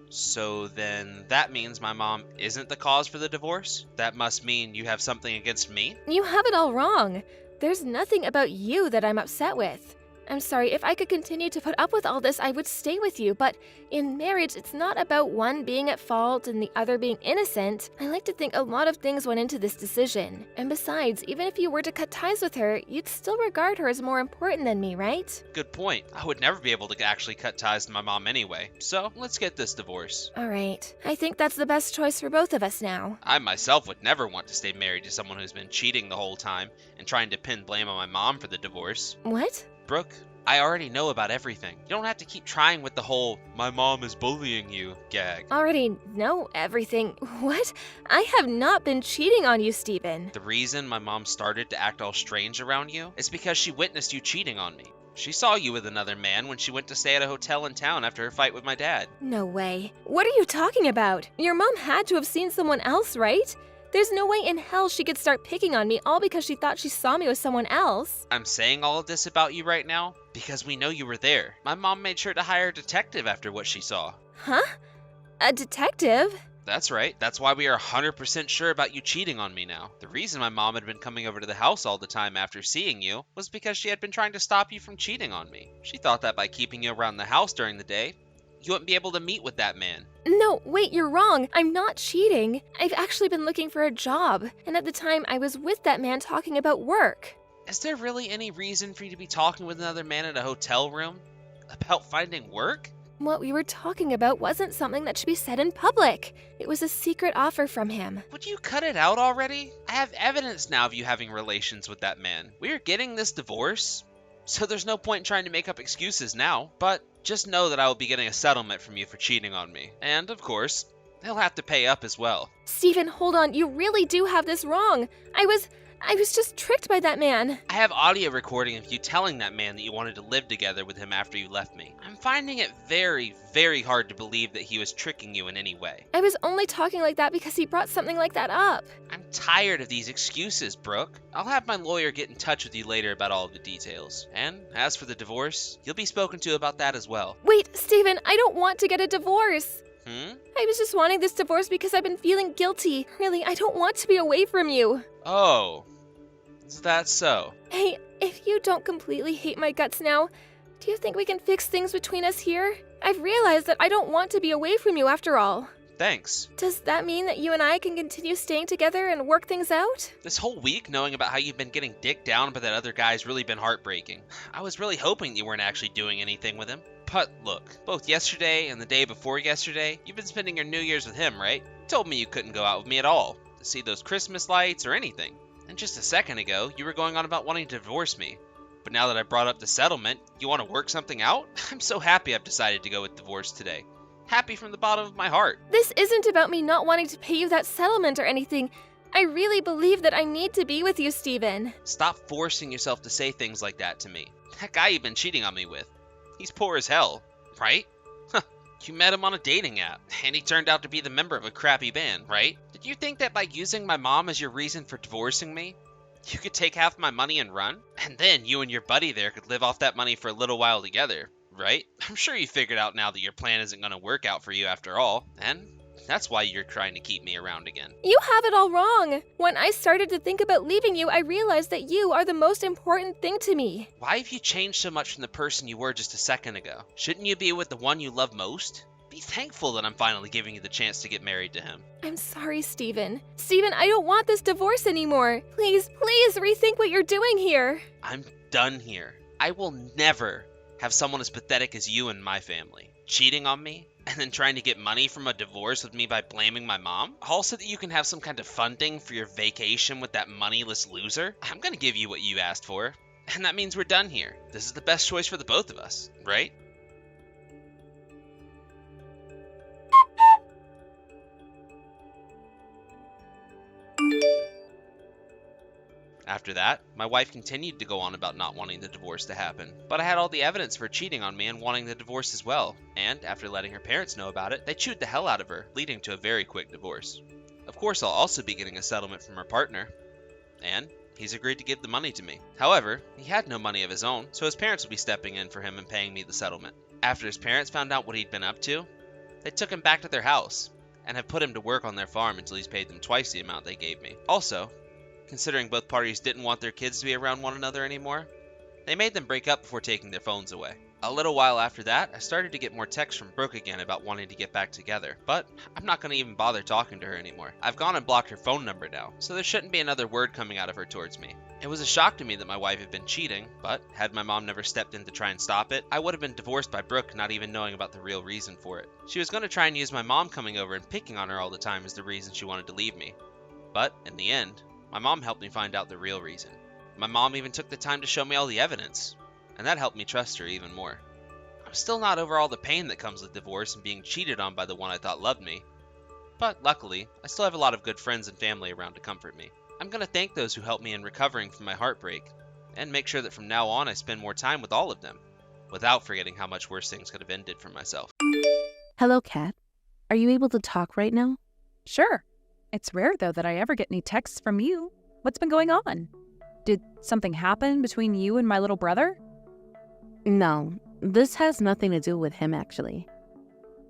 So then that means my mom isn't the cause for the divorce? That must mean you have something against me? You have it all wrong. There's nothing about you that I'm upset with. I'm sorry, if I could continue to put up with all this, I would stay with you, but in marriage, it's not about one being at fault and the other being innocent. I like to think a lot of things went into this decision. And besides, even if you were to cut ties with her, you'd still regard her as more important than me, right? Good point. I would never be able to actually cut ties to my mom anyway, so let's get this divorce. Alright, I think that's the best choice for both of us now. I myself would never want to stay married to someone who's been cheating the whole time and trying to pin blame on my mom for the divorce. What? Brooke, I already know about everything. You don't have to keep trying with the whole "my mom is bullying you" gag. Already know everything. What? I have not been cheating on you, Steven. The reason my mom started to act all strange around you is because she witnessed you cheating on me. She saw you with another man when she went to stay at a hotel in town after her fight with my dad. No way. What are you talking about? Your mom had to have seen someone else, right? There's no way in hell she could start picking on me all because she thought she saw me with someone else. I'm saying all of this about you right now because we know you were there. My mom made sure to hire a detective after what she saw. Huh? A detective? That's right. That's why we are 100% sure about you cheating on me now. The reason my mom had been coming over to the house all the time after seeing you was because she had been trying to stop you from cheating on me. She thought that by keeping you around the house during the day, you wouldn't be able to meet with that man. No, wait, you're wrong. I'm not cheating. I've actually been looking for a job, and at the time I was with that man talking about work. Is there really any reason for you to be talking with another man in a hotel room about finding work? What we were talking about wasn't something that should be said in public. It was a secret offer from him. Would you cut it out already? I have evidence now of you having relations with that man. We're getting this divorce, so there's no point in trying to make up excuses now. But just know that I will be getting a settlement from you for cheating on me. And, of course, he'll have to pay up as well. Steven, hold on. You really do have this wrong. I was just tricked by that man. I have audio recording of you telling that man that you wanted to live together with him after you left me. I'm finding it very, very hard to believe that he was tricking you in any way. I was only talking like that because he brought something like that up. I'm tired of these excuses, Brooke. I'll have my lawyer get in touch with you later about all of the details. And as for the divorce, you'll be spoken to about that as well. Wait, Steven, I don't want to get a divorce. I was just wanting this divorce because I've been feeling guilty. Really, I don't want to be away from you. Oh, is that so? Hey, if you don't completely hate my guts now, do you think we can fix things between us here? I've realized that I don't want to be away from you after all. Thanks. Does that mean that you and I can continue staying together and work things out? This whole week, knowing about how you've been getting dicked down by that other guy's really been heartbreaking. I was really hoping you weren't actually doing anything with him. But look, both yesterday and the day before yesterday, you've been spending your New Year's with him, right? You told me you couldn't go out with me at all, to see those Christmas lights or anything. And just a second ago, you were going on about wanting to divorce me. But now that I brought up the settlement, you want to work something out? I'm so happy I've decided to go with divorce today. Happy from the bottom of my heart. This isn't about me not wanting to pay you that settlement or anything. I really believe that I need to be with you, Steven. Stop forcing yourself to say things like that to me. That guy you've been cheating on me with, he's poor as hell, right? You met him on a dating app, and he turned out to be the member of a crappy band, right? Did you think that by using my mom as your reason for divorcing me, you could take half my money and run? And then you and your buddy there could live off that money for a little while together, right? I'm sure you figured out now that your plan isn't going to work out for you after all, and that's why you're trying to keep me around again. You have it all wrong. When I started to think about leaving you, I realized that you are the most important thing to me. Why have you changed so much from the person you were just a second ago? Shouldn't you be with the one you love most? Be thankful that I'm finally giving you the chance to get married to him. I'm sorry, Steven. Steven, I don't want this divorce anymore. Please, please rethink what you're doing here. I'm done here. I will never have someone as pathetic as you in my family. Cheating on me, and then trying to get money from a divorce with me by blaming my mom? All so that you can have some kind of funding for your vacation with that moneyless loser? I'm gonna give you what you asked for, and that means we're done here. This is the best choice for the both of us, right? After that, my wife continued to go on about not wanting the divorce to happen, but I had all the evidence for cheating on me and wanting the divorce as well, and after letting her parents know about it, they chewed the hell out of her, leading to a very quick divorce. Of course, I'll also be getting a settlement from her partner, and he's agreed to give the money to me. However, he had no money of his own, so his parents will be stepping in for him and paying me the settlement. After his parents found out what he'd been up to, they took him back to their house, and have put him to work on their farm until he's paid them twice the amount they gave me. Also, considering both parties didn't want their kids to be around one another anymore, They made them break up before taking their phones away. A little while after that, I started to get more texts from Brooke again about wanting to get back together, but I'm not going to even bother talking to her anymore. I've gone and blocked her phone number now, so there shouldn't be another word coming out of her towards me. It was a shock to me that my wife had been cheating, but had my mom never stepped in to try and stop it, I would have been divorced by Brooke not even knowing about the real reason for it. She was going to try and use my mom coming over and picking on her all the time as the reason she wanted to leave me. But, in the end, my mom helped me find out the real reason. My mom even took the time to show me all the evidence, and that helped me trust her even more. I'm still not over all the pain that comes with divorce and being cheated on by the one I thought loved me, but luckily, I still have a lot of good friends and family around to comfort me. I'm going to thank those who helped me in recovering from my heartbreak, and make sure that from now on I spend more time with all of them, without forgetting how much worse things could have ended for myself. Hello, Kat. Are you able to talk right now? Sure. It's rare, though, that I ever get any texts from you. What's been going on? Did something happen between you and my little brother? No, this has nothing to do with him, actually.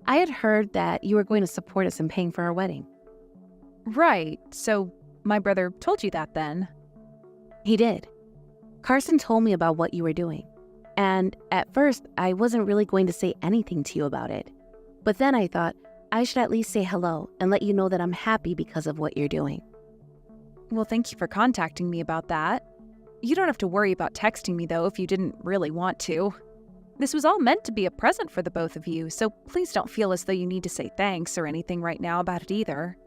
I had heard that you were going to support us in paying for our wedding. Right, so my brother told you that then? He did. Carson told me about what you were doing. And at first, I wasn't really going to say anything to you about it. But then I thought I should at least say hello and let you know that I'm happy because of what you're doing. Well, thank you for contacting me about that. You don't have to worry about texting me, though, if you didn't really want to. This was all meant to be a present for the both of you, so please don't feel as though you need to say thanks or anything right now about it either.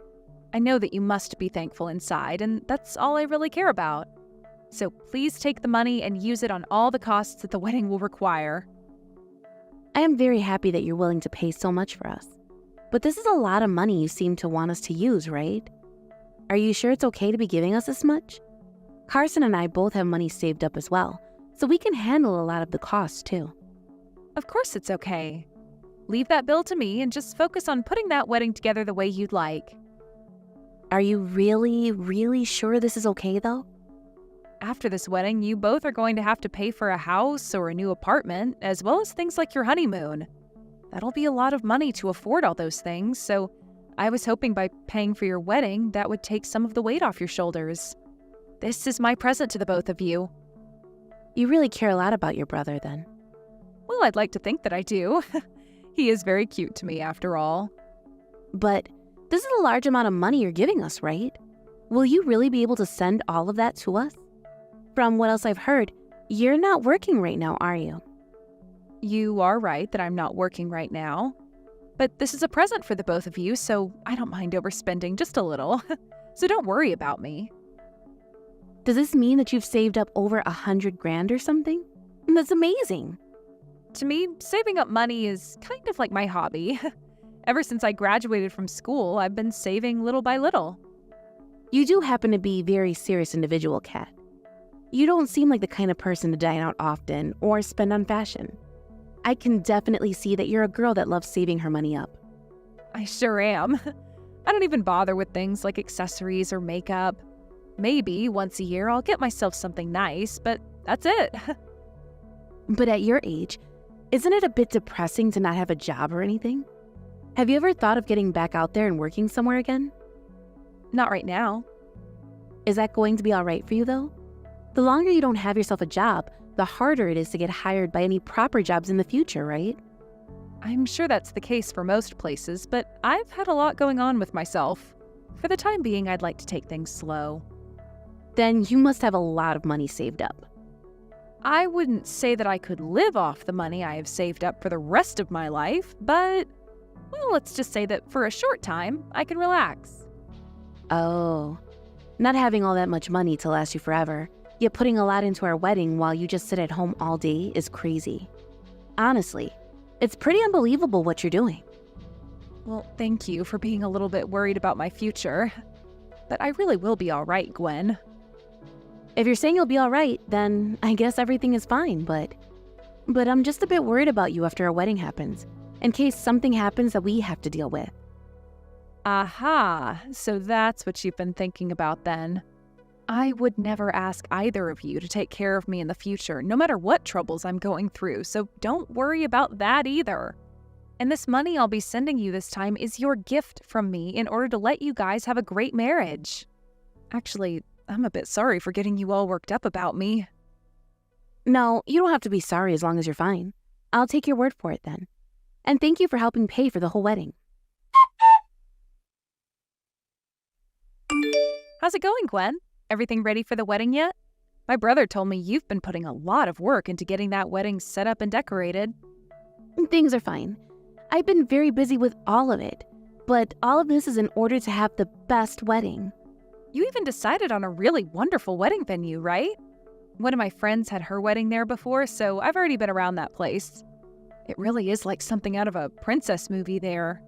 I know that you must be thankful inside, and that's all I really care about. So please take the money and use it on all the costs that the wedding will require. I am very happy that you're willing to pay so much for us. But this is a lot of money you seem to want us to use, right? Are you sure it's okay to be giving us this much? Carson and I both have money saved up as well, so we can handle a lot of the costs too. Of course it's okay. Leave that bill to me and just focus on putting that wedding together the way you'd like. Are you really, really sure this is okay though? After this wedding, you both are going to have to pay for a house or a new apartment, as well as things like your honeymoon. That'll be a lot of money to afford all those things, so I was hoping by paying for your wedding, that would take some of the weight off your shoulders. This is my present to the both of you. You really care a lot about your brother then. Well, I'd like to think that I do. He is very cute to me, after all. But this is a large amount of money you're giving us, right? Will you really be able to send all of that to us? From what else I've heard, you're not working right now, are you? You are right that I'm not working right now. But this is a present for the both of you, so I don't mind overspending just a little. So don't worry about me. Does this mean that you've saved up over $100,000 or something? That's amazing. To me, saving up money is kind of like my hobby. Ever since I graduated from school, I've been saving little by little. You do happen to be a very serious individual, Kat. You don't seem like the kind of person to dine out often or spend on fashion. I can definitely see that you're a girl that loves saving her money up. I sure am. I don't even bother with things like accessories or makeup. Maybe once a year I'll get myself something nice, but that's it. But at your age, isn't it a bit depressing to not have a job or anything? Have you ever thought of getting back out there and working somewhere again? Not right now. Is that going to be all right for you, though? The longer you don't have yourself a job, the harder it is to get hired by any proper jobs in the future, right? I'm sure that's the case for most places, but I've had a lot going on with myself. For the time being, I'd like to take things slow. Then you must have a lot of money saved up. I wouldn't say that I could live off the money I have saved up for the rest of my life, but, well, let's just say that for a short time, I can relax. Oh, not having all that much money to last you forever, yet putting a lot into our wedding while you just sit at home all day is crazy. Honestly, it's pretty unbelievable what you're doing. Well, thank you for being a little bit worried about my future. But I really will be all right, Gwen. If you're saying you'll be all right, then I guess everything is fine, but I'm just a bit worried about you after our wedding happens, in case something happens that we have to deal with. Aha, so that's what you've been thinking about then. I would never ask either of you to take care of me in the future, no matter what troubles I'm going through, so don't worry about that either. And this money I'll be sending you this time is your gift from me in order to let you guys have a great marriage. Actually, I'm a bit sorry for getting you all worked up about me. No, you don't have to be sorry as long as you're fine. I'll take your word for it then. And thank you for helping pay for the whole wedding. How's it going, Gwen? Everything ready for the wedding yet? My brother told me you've been putting a lot of work into getting that wedding set up and decorated. Things are fine. I've been very busy with all of it, but all of this is in order to have the best wedding. You even decided on a really wonderful wedding venue, right? One of my friends had her wedding there before, so I've already been around that place. It really is like something out of a princess movie there.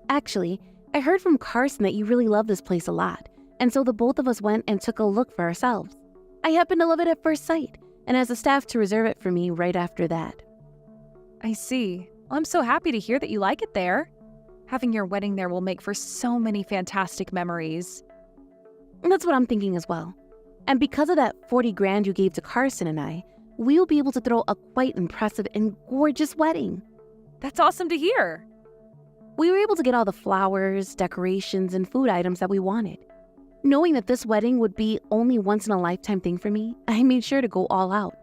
Actually, I heard from Carson that you really love this place a lot, and so the both of us went and took a look for ourselves. I happened to love it at first sight, and asked the staff to reserve it for me right after that. I see. Well, I'm so happy to hear that you like it there. Having your wedding there will make for so many fantastic memories. That's what I'm thinking as well. And because of that 40 grand you gave to Carson and I, we'll be able to throw a quite impressive and gorgeous wedding. That's awesome to hear. We were able to get all the flowers, decorations, and food items that we wanted. Knowing that this wedding would be only once-in-a-lifetime thing for me, I made sure to go all out.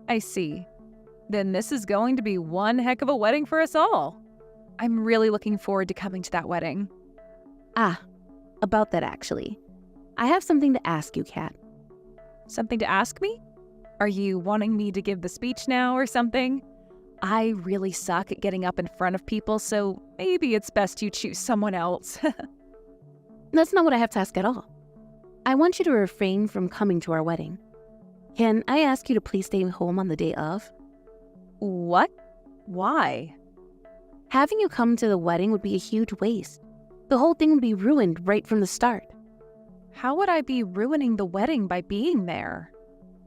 I see. Then this is going to be one heck of a wedding for us all. I'm really looking forward to coming to that wedding. About that actually. I have something to ask you, Kat. Something to ask me? Are you wanting me to give the speech now or something? I really suck at getting up in front of people, so maybe it's best you choose someone else. That's not what I have to ask at all. I want you to refrain from coming to our wedding. Can I ask you to please stay home on the day of? What? Why? Having you come to the wedding would be a huge waste. The whole thing would be ruined right from the start. How would I be ruining the wedding by being there?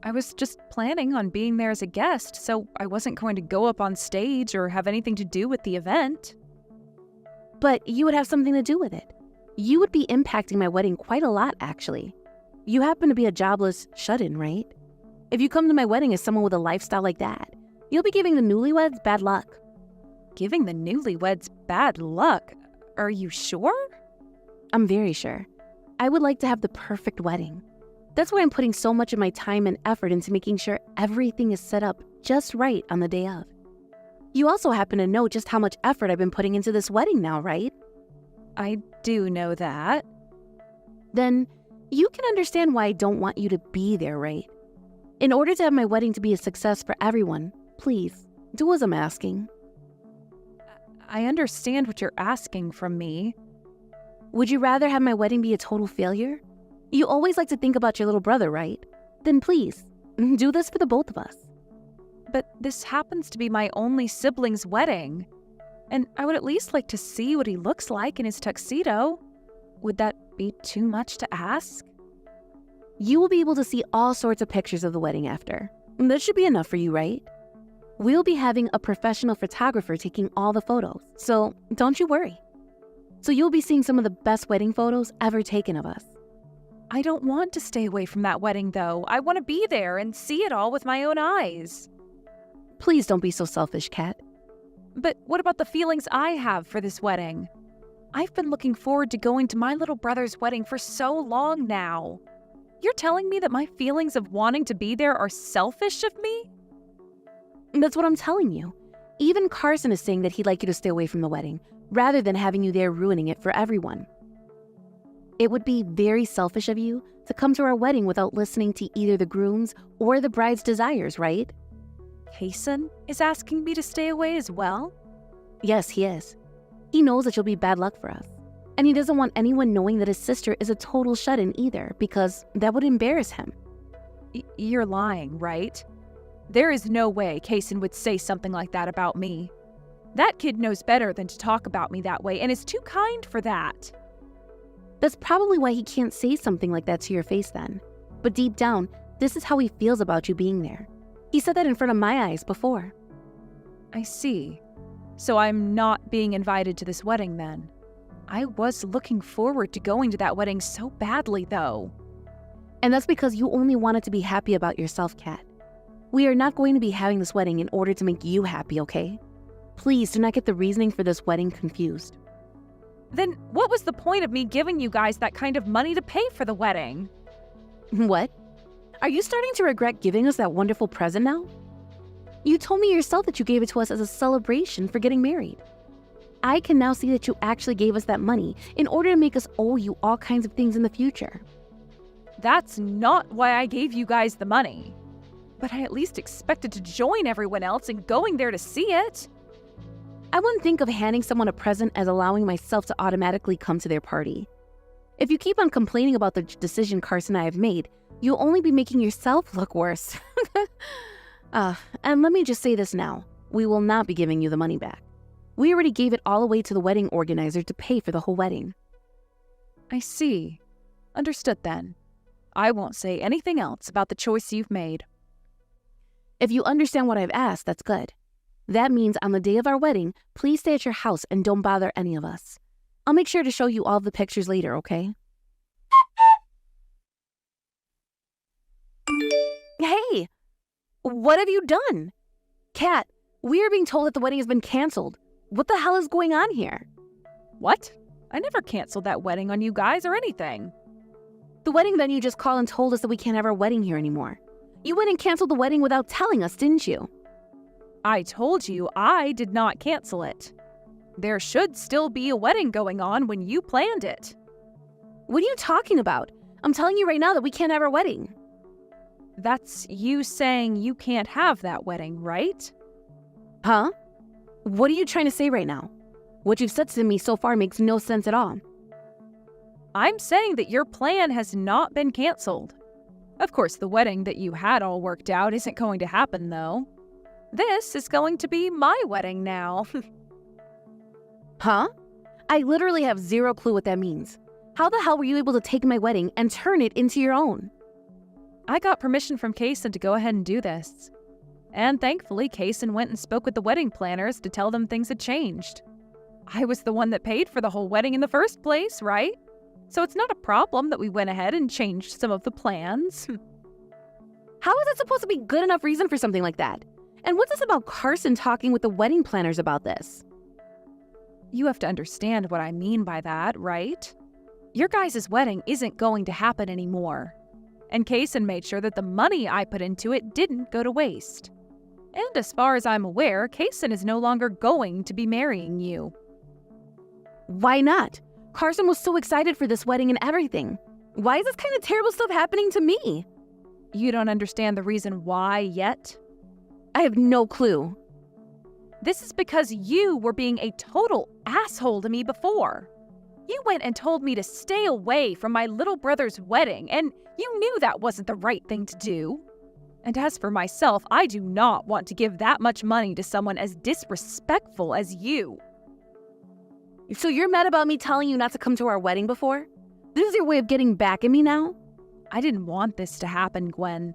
I was just planning on being there as a guest, so I wasn't going to go up on stage or have anything to do with the event. But you would have something to do with it. You would be impacting my wedding quite a lot, actually. You happen to be a jobless shut-in, right? If you come to my wedding as someone with a lifestyle like that, you'll be giving the newlyweds bad luck. Giving the newlyweds bad luck? Are you sure? I'm very sure. I would like to have the perfect wedding. That's why I'm putting so much of my time and effort into making sure everything is set up just right on the day of. You also happen to know just how much effort I've been putting into this wedding now, right? I do know that. Then you can understand why I don't want you to be there, right? In order to have my wedding to be a success for everyone, please, do as I'm asking. I understand what you're asking from me. Would you rather have my wedding be a total failure? You always like to think about your little brother, right? Then please, do this for the both of us. But this happens to be my only sibling's wedding. And I would at least like to see what he looks like in his tuxedo. Would that be too much to ask? You will be able to see all sorts of pictures of the wedding after. That should be enough for you, right? We'll be having a professional photographer taking all the photos, so don't you worry. So you'll be seeing some of the best wedding photos ever taken of us. I don't want to stay away from that wedding, though. I want to be there and see it all with my own eyes. Please don't be so selfish, Kat. But what about the feelings I have for this wedding? I've been looking forward to going to my little brother's wedding for so long now. You're telling me that my feelings of wanting to be there are selfish of me? That's what I'm telling you. Even Carson is saying that he'd like you to stay away from the wedding, rather than having you there ruining it for everyone. It would be very selfish of you to come to our wedding without listening to either the groom's or the bride's desires, right? Kason is asking me to stay away as well? Yes, he is. He knows that you'll be bad luck for us. And he doesn't want anyone knowing that his sister is a total shut-in either, because that would embarrass him. You're lying, right? There is no way Kason would say something like that about me. That kid knows better than to talk about me that way and is too kind for that. That's probably why he can't say something like that to your face then. But deep down, this is how he feels about you being there. He said that in front of my eyes before. I see. So I'm not being invited to this wedding then. I was looking forward to going to that wedding so badly, though. And that's because you only wanted to be happy about yourself, Kat. We are not going to be having this wedding in order to make you happy, okay? Please do not get the reasoning for this wedding confused. Then what was the point of me giving you guys that kind of money to pay for the wedding? What? Are you starting to regret giving us that wonderful present now? You told me yourself that you gave it to us as a celebration for getting married. I can now see that you actually gave us that money in order to make us owe you all kinds of things in the future. That's not why I gave you guys the money. But I at least expected to join everyone else in going there to see it. I wouldn't think of handing someone a present as allowing myself to automatically come to their party. If you keep on complaining about the decision Carson and I have made, you'll only be making yourself look worse. And let me just say this now. We will not be giving you the money back. We already gave it all away to the wedding organizer to pay for the whole wedding. I see. Understood then. I won't say anything else about the choice you've made. If you understand what I've asked, that's good. That means on the day of our wedding, please stay at your house and don't bother any of us. I'll make sure to show you all of the pictures later, okay? Hey! What have you done? Kat, we are being told that the wedding has been canceled. What the hell is going on here? What? I never canceled that wedding on you guys or anything. The wedding venue just called and told us that we can't have our wedding here anymore. You went and canceled the wedding without telling us, didn't you? I told you I did not cancel it. There should still be a wedding going on when you planned it. What are you talking about? I'm telling you right now that we can't have our wedding. That's you saying you can't have that wedding, right? Huh? What are you trying to say right now? What you've said to me so far makes no sense at all. I'm saying that your plan has not been canceled. Of course, the wedding that you had all worked out isn't going to happen, though. This is going to be my wedding now. Huh? I literally have zero clue what that means. How the hell were you able to take my wedding and turn it into your own? I got permission from Kaysen to go ahead and do this. And thankfully, Kaysen went and spoke with the wedding planners to tell them things had changed. I was the one that paid for the whole wedding in the first place, right? So it's not a problem that we went ahead and changed some of the plans. How is that supposed to be good enough reason for something like that? And what's this about Carson talking with the wedding planners about this? You have to understand what I mean by that, right? Your guys' wedding isn't going to happen anymore. And Kaysen made sure that the money I put into it didn't go to waste. And as far as I'm aware, Kaysen is no longer going to be marrying you. Why not? Carson was so excited for this wedding and everything. Why is this kind of terrible stuff happening to me? You don't understand the reason why yet? I have no clue. This is because you were being a total asshole to me before. You went and told me to stay away from my little brother's wedding, and you knew that wasn't the right thing to do. And as for myself, I do not want to give that much money to someone as disrespectful as you. So you're mad about me telling you not to come to our wedding before? This is your way of getting back at me now? I didn't want this to happen, Gwen.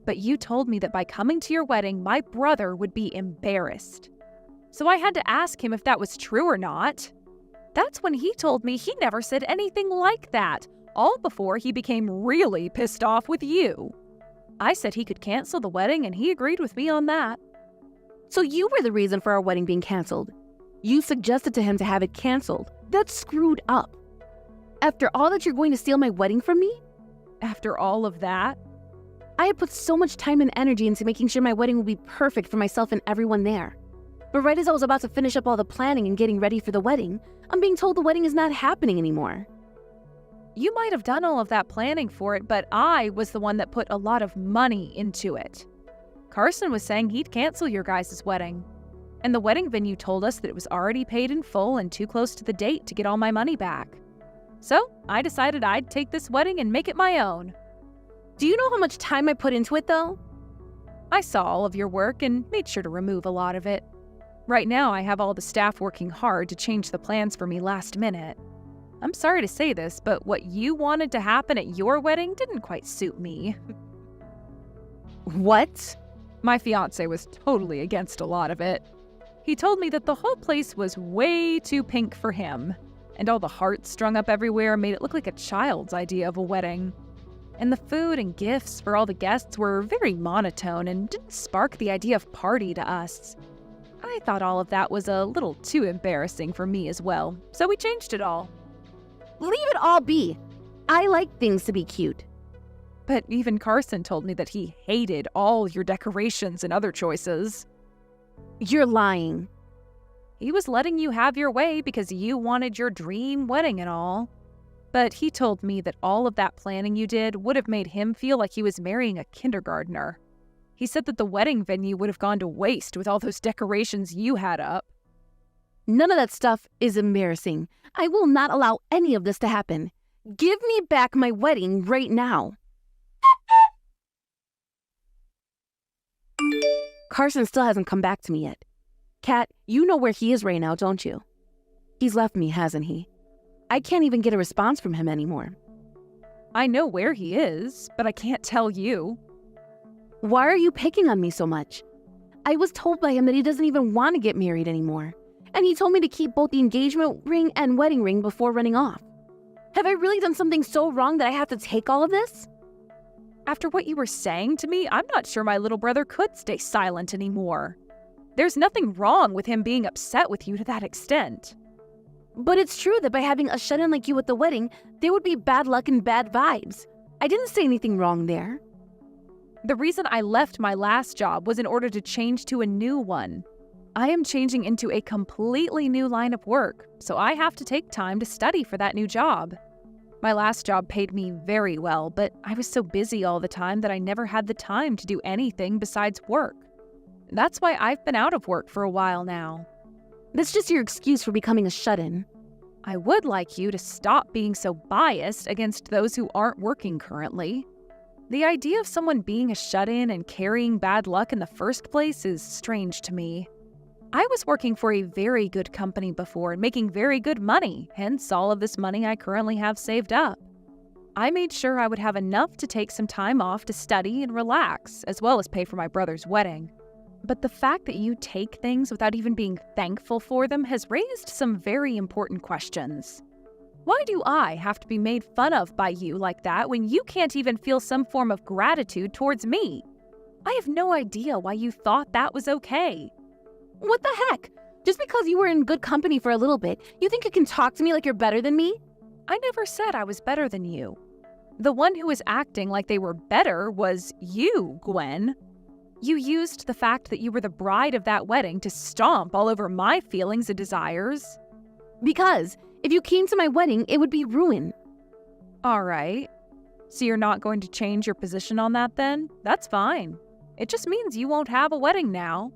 But you told me that by coming to your wedding, my brother would be embarrassed. So I had to ask him if that was true or not. That's when he told me he never said anything like that, all before he became really pissed off with you. I said he could cancel the wedding, and he agreed with me on that. So you were the reason for our wedding being canceled. You suggested to him to have it canceled. That's screwed up. After all that, you're going to steal my wedding from me? After all of that? I had put so much time and energy into making sure my wedding would be perfect for myself and everyone there. But right as I was about to finish up all the planning and getting ready for the wedding, I'm being told the wedding is not happening anymore. You might have done all of that planning for it, but I was the one that put a lot of money into it. Carson was saying he'd cancel your guys' wedding. And the wedding venue told us that it was already paid in full and too close to the date to get all my money back. So I decided I'd take this wedding and make it my own. Do you know how much time I put into it, though? I saw all of your work and made sure to remove a lot of it. Right now, I have all the staff working hard to change the plans for me last minute. I'm sorry to say this, but what you wanted to happen at your wedding didn't quite suit me. What? My fiancé was totally against a lot of it. He told me that the whole place was way too pink for him, and all the hearts strung up everywhere made it look like a child's idea of a wedding. And the food and gifts for all the guests were very monotone and didn't spark the idea of party to us. I thought all of that was a little too embarrassing for me as well, so we changed it all. Leave it all be. I like things to be cute. But even Carson told me that he hated all your decorations and other choices. You're lying. He was letting you have your way because you wanted your dream wedding and all. But he told me that all of that planning you did would have made him feel like he was marrying a kindergartner. He said that the wedding venue would have gone to waste with all those decorations you had up. None of that stuff is embarrassing. I will not allow any of this to happen. Give me back my wedding right now. Carson still hasn't come back to me yet. Kat, you know where he is right now, don't you? He's left me, hasn't he? I can't even get a response from him anymore. I know where he is, but I can't tell you. Why are you picking on me so much? I was told by him that he doesn't even want to get married anymore. And he told me to keep both the engagement ring and wedding ring before running off. Have I really done something so wrong that I have to take all of this? After what you were saying to me, I'm not sure my little brother could stay silent anymore. There's nothing wrong with him being upset with you to that extent. But it's true that by having a shut-in like you at the wedding, there would be bad luck and bad vibes. I didn't say anything wrong there. The reason I left my last job was in order to change to a new one. I am changing into a completely new line of work, so I have to take time to study for that new job. My last job paid me very well, but I was so busy all the time that I never had the time to do anything besides work. That's why I've been out of work for a while now. That's just your excuse for becoming a shut-in. I would like you to stop being so biased against those who aren't working currently. The idea of someone being a shut-in and carrying bad luck in the first place is strange to me. I was working for a very good company before and making very good money, hence all of this money I currently have saved up. I made sure I would have enough to take some time off to study and relax, as well as pay for my brother's wedding. But the fact that you take things without even being thankful for them has raised some very important questions. Why do I have to be made fun of by you like that when you can't even feel some form of gratitude towards me? I have no idea why you thought that was okay. What the heck? Just because you were in good company for a little bit, you think you can talk to me like you're better than me? I never said I was better than you. The one who was acting like they were better was you, Gwen. You used the fact that you were the bride of that wedding to stomp all over my feelings and desires. Because if you came to my wedding, it would be ruin. All right. So you're not going to change your position on that then? That's fine. It just means you won't have a wedding now.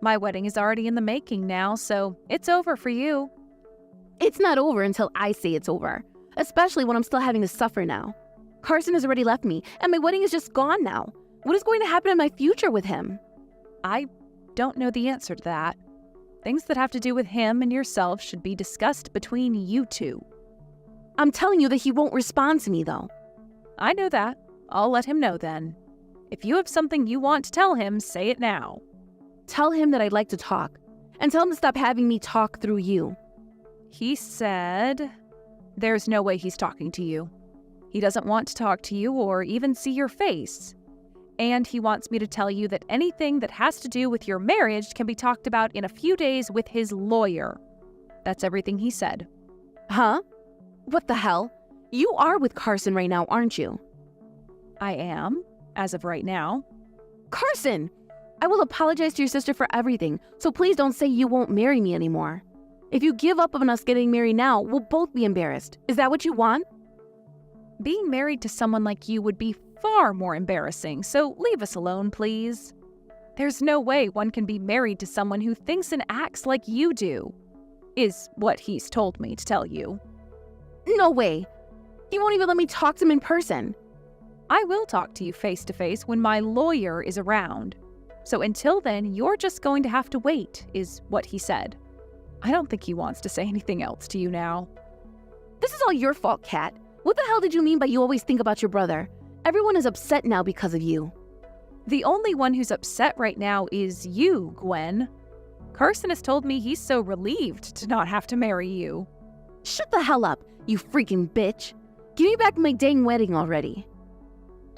My wedding is already in the making now, so it's over for you. It's not over until I say it's over, especially when I'm still having to suffer now. Carson has already left me, and my wedding is just gone now. What is going to happen in my future with him? I don't know the answer to that. Things that have to do with him and yourself should be discussed between you two. I'm telling you that he won't respond to me, though. I know that. I'll let him know then. If you have something you want to tell him, say it now. Tell him that I'd like to talk, and tell him to stop having me talk through you. He said there's no way he's talking to you. He doesn't want to talk to you or even see your face. And he wants me to tell you that anything that has to do with your marriage can be talked about in a few days with his lawyer. That's everything he said. Huh? What the hell? You are with Carson right now, aren't you? I am, as of right now. Carson! I will apologize to your sister for everything, so please don't say you won't marry me anymore. If you give up on us getting married now, we'll both be embarrassed. Is that what you want? Being married to someone like you would be far more embarrassing, so leave us alone, please. There's no way one can be married to someone who thinks and acts like you do, is what he's told me to tell you. No way. He won't even let me talk to him in person. I will talk to you face to face when my lawyer is around. So until then, you're just going to have to wait, is what he said. I don't think he wants to say anything else to you now. This is all your fault, Kat. What the hell did you mean by you always think about your brother? Everyone is upset now because of you. The only one who's upset right now is you, Gwen. Carson has told me he's so relieved to not have to marry you. Shut the hell up, you freaking bitch. Give me back my dang wedding already.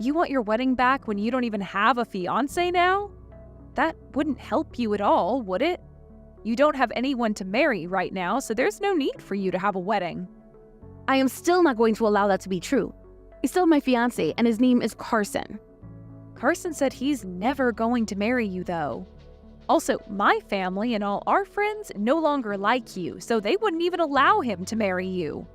You want your wedding back when you don't even have a fiancé now? That wouldn't help you at all, would it? You don't have anyone to marry right now, so there's no need for you to have a wedding. I am still not going to allow that to be true. I still have my fiancé, and his name is Carson. Carson said he's never going to marry you, though. Also, my family and all our friends no longer like you, so they wouldn't even allow him to marry you.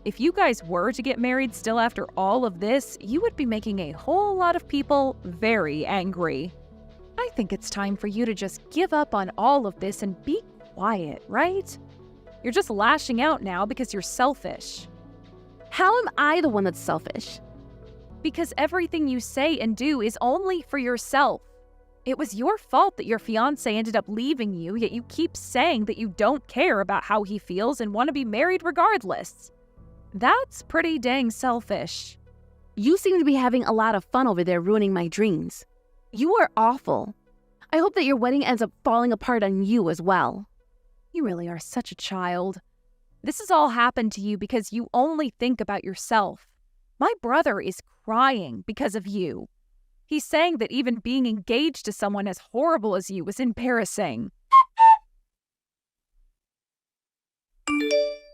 If you guys were to get married still after all of this, you would be making a whole lot of people very angry. I think it's time for you to just give up on all of this and be quiet, right? You're just lashing out now because you're selfish. How am I the one that's selfish? Because everything you say and do is only for yourself. It was your fault that your fiancé ended up leaving you, yet you keep saying that you don't care about how he feels and want to be married regardless. That's pretty dang selfish. You seem to be having a lot of fun over there ruining my dreams. You are awful. I hope that your wedding ends up falling apart on you as well. You really are such a child. This has all happened to you because you only think about yourself. My brother is crying because of you. He's saying that even being engaged to someone as horrible as you was embarrassing.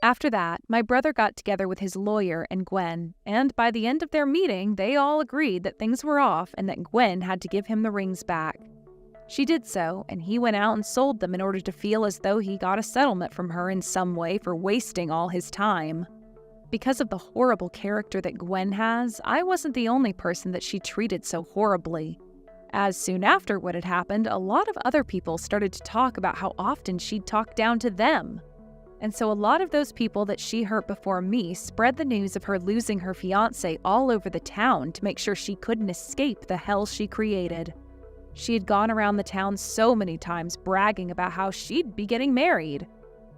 After that, my brother got together with his lawyer and Gwen, and by the end of their meeting, they all agreed that things were off and that Gwen had to give him the rings back. She did so, and he went out and sold them in order to feel as though he got a settlement from her in some way for wasting all his time. Because of the horrible character that Gwen has, I wasn't the only person that she treated so horribly. As soon after what had happened, a lot of other people started to talk about how often she'd talk down to them. And so a lot of those people that she hurt before me spread the news of her losing her fiancé all over the town to make sure she couldn't escape the hell she created. She had gone around the town so many times bragging about how she'd be getting married.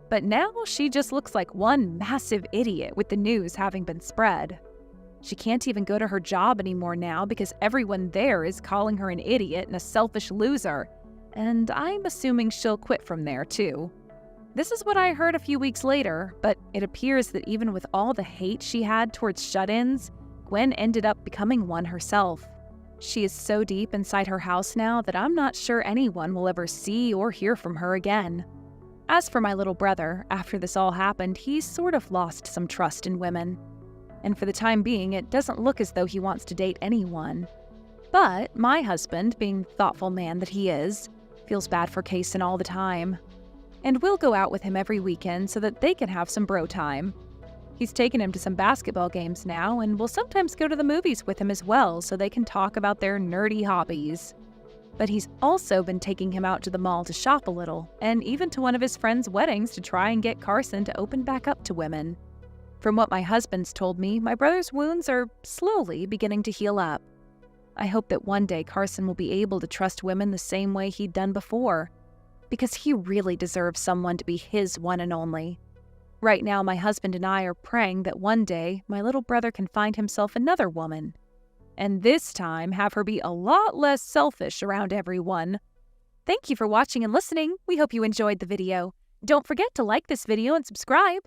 But now she just looks like one massive idiot with the news having been spread. She can't even go to her job anymore now because everyone there is calling her an idiot and a selfish loser. And I'm assuming she'll quit from there too. This is what I heard a few weeks later, but it appears that even with all the hate she had towards shut-ins, Gwen ended up becoming one herself. She is so deep inside her house now that I'm not sure anyone will ever see or hear from her again. As for my little brother, after this all happened, he's sort of lost some trust in women. And for the time being, it doesn't look as though he wants to date anyone. But my husband, being the thoughtful man that he is, feels bad for Kaysen all the time. And we'll go out with him every weekend so that they can have some bro time. He's taken him to some basketball games now, and we'll sometimes go to the movies with him as well so they can talk about their nerdy hobbies. But he's also been taking him out to the mall to shop a little, and even to one of his friends' weddings to try and get Carson to open back up to women. From what my husband's told me, my brother's wounds are slowly beginning to heal up. I hope that one day Carson will be able to trust women the same way he'd done before, because he really deserves someone to be his one and only. Right now, my husband and I are praying that one day my little brother can find himself another woman, and this time have her be a lot less selfish around everyone. Thank you for watching and listening. We hope you enjoyed the video. Don't forget to like this video and subscribe.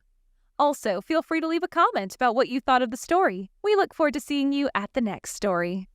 Also, feel free to leave a comment about what you thought of the story. We look forward to seeing you at the next story.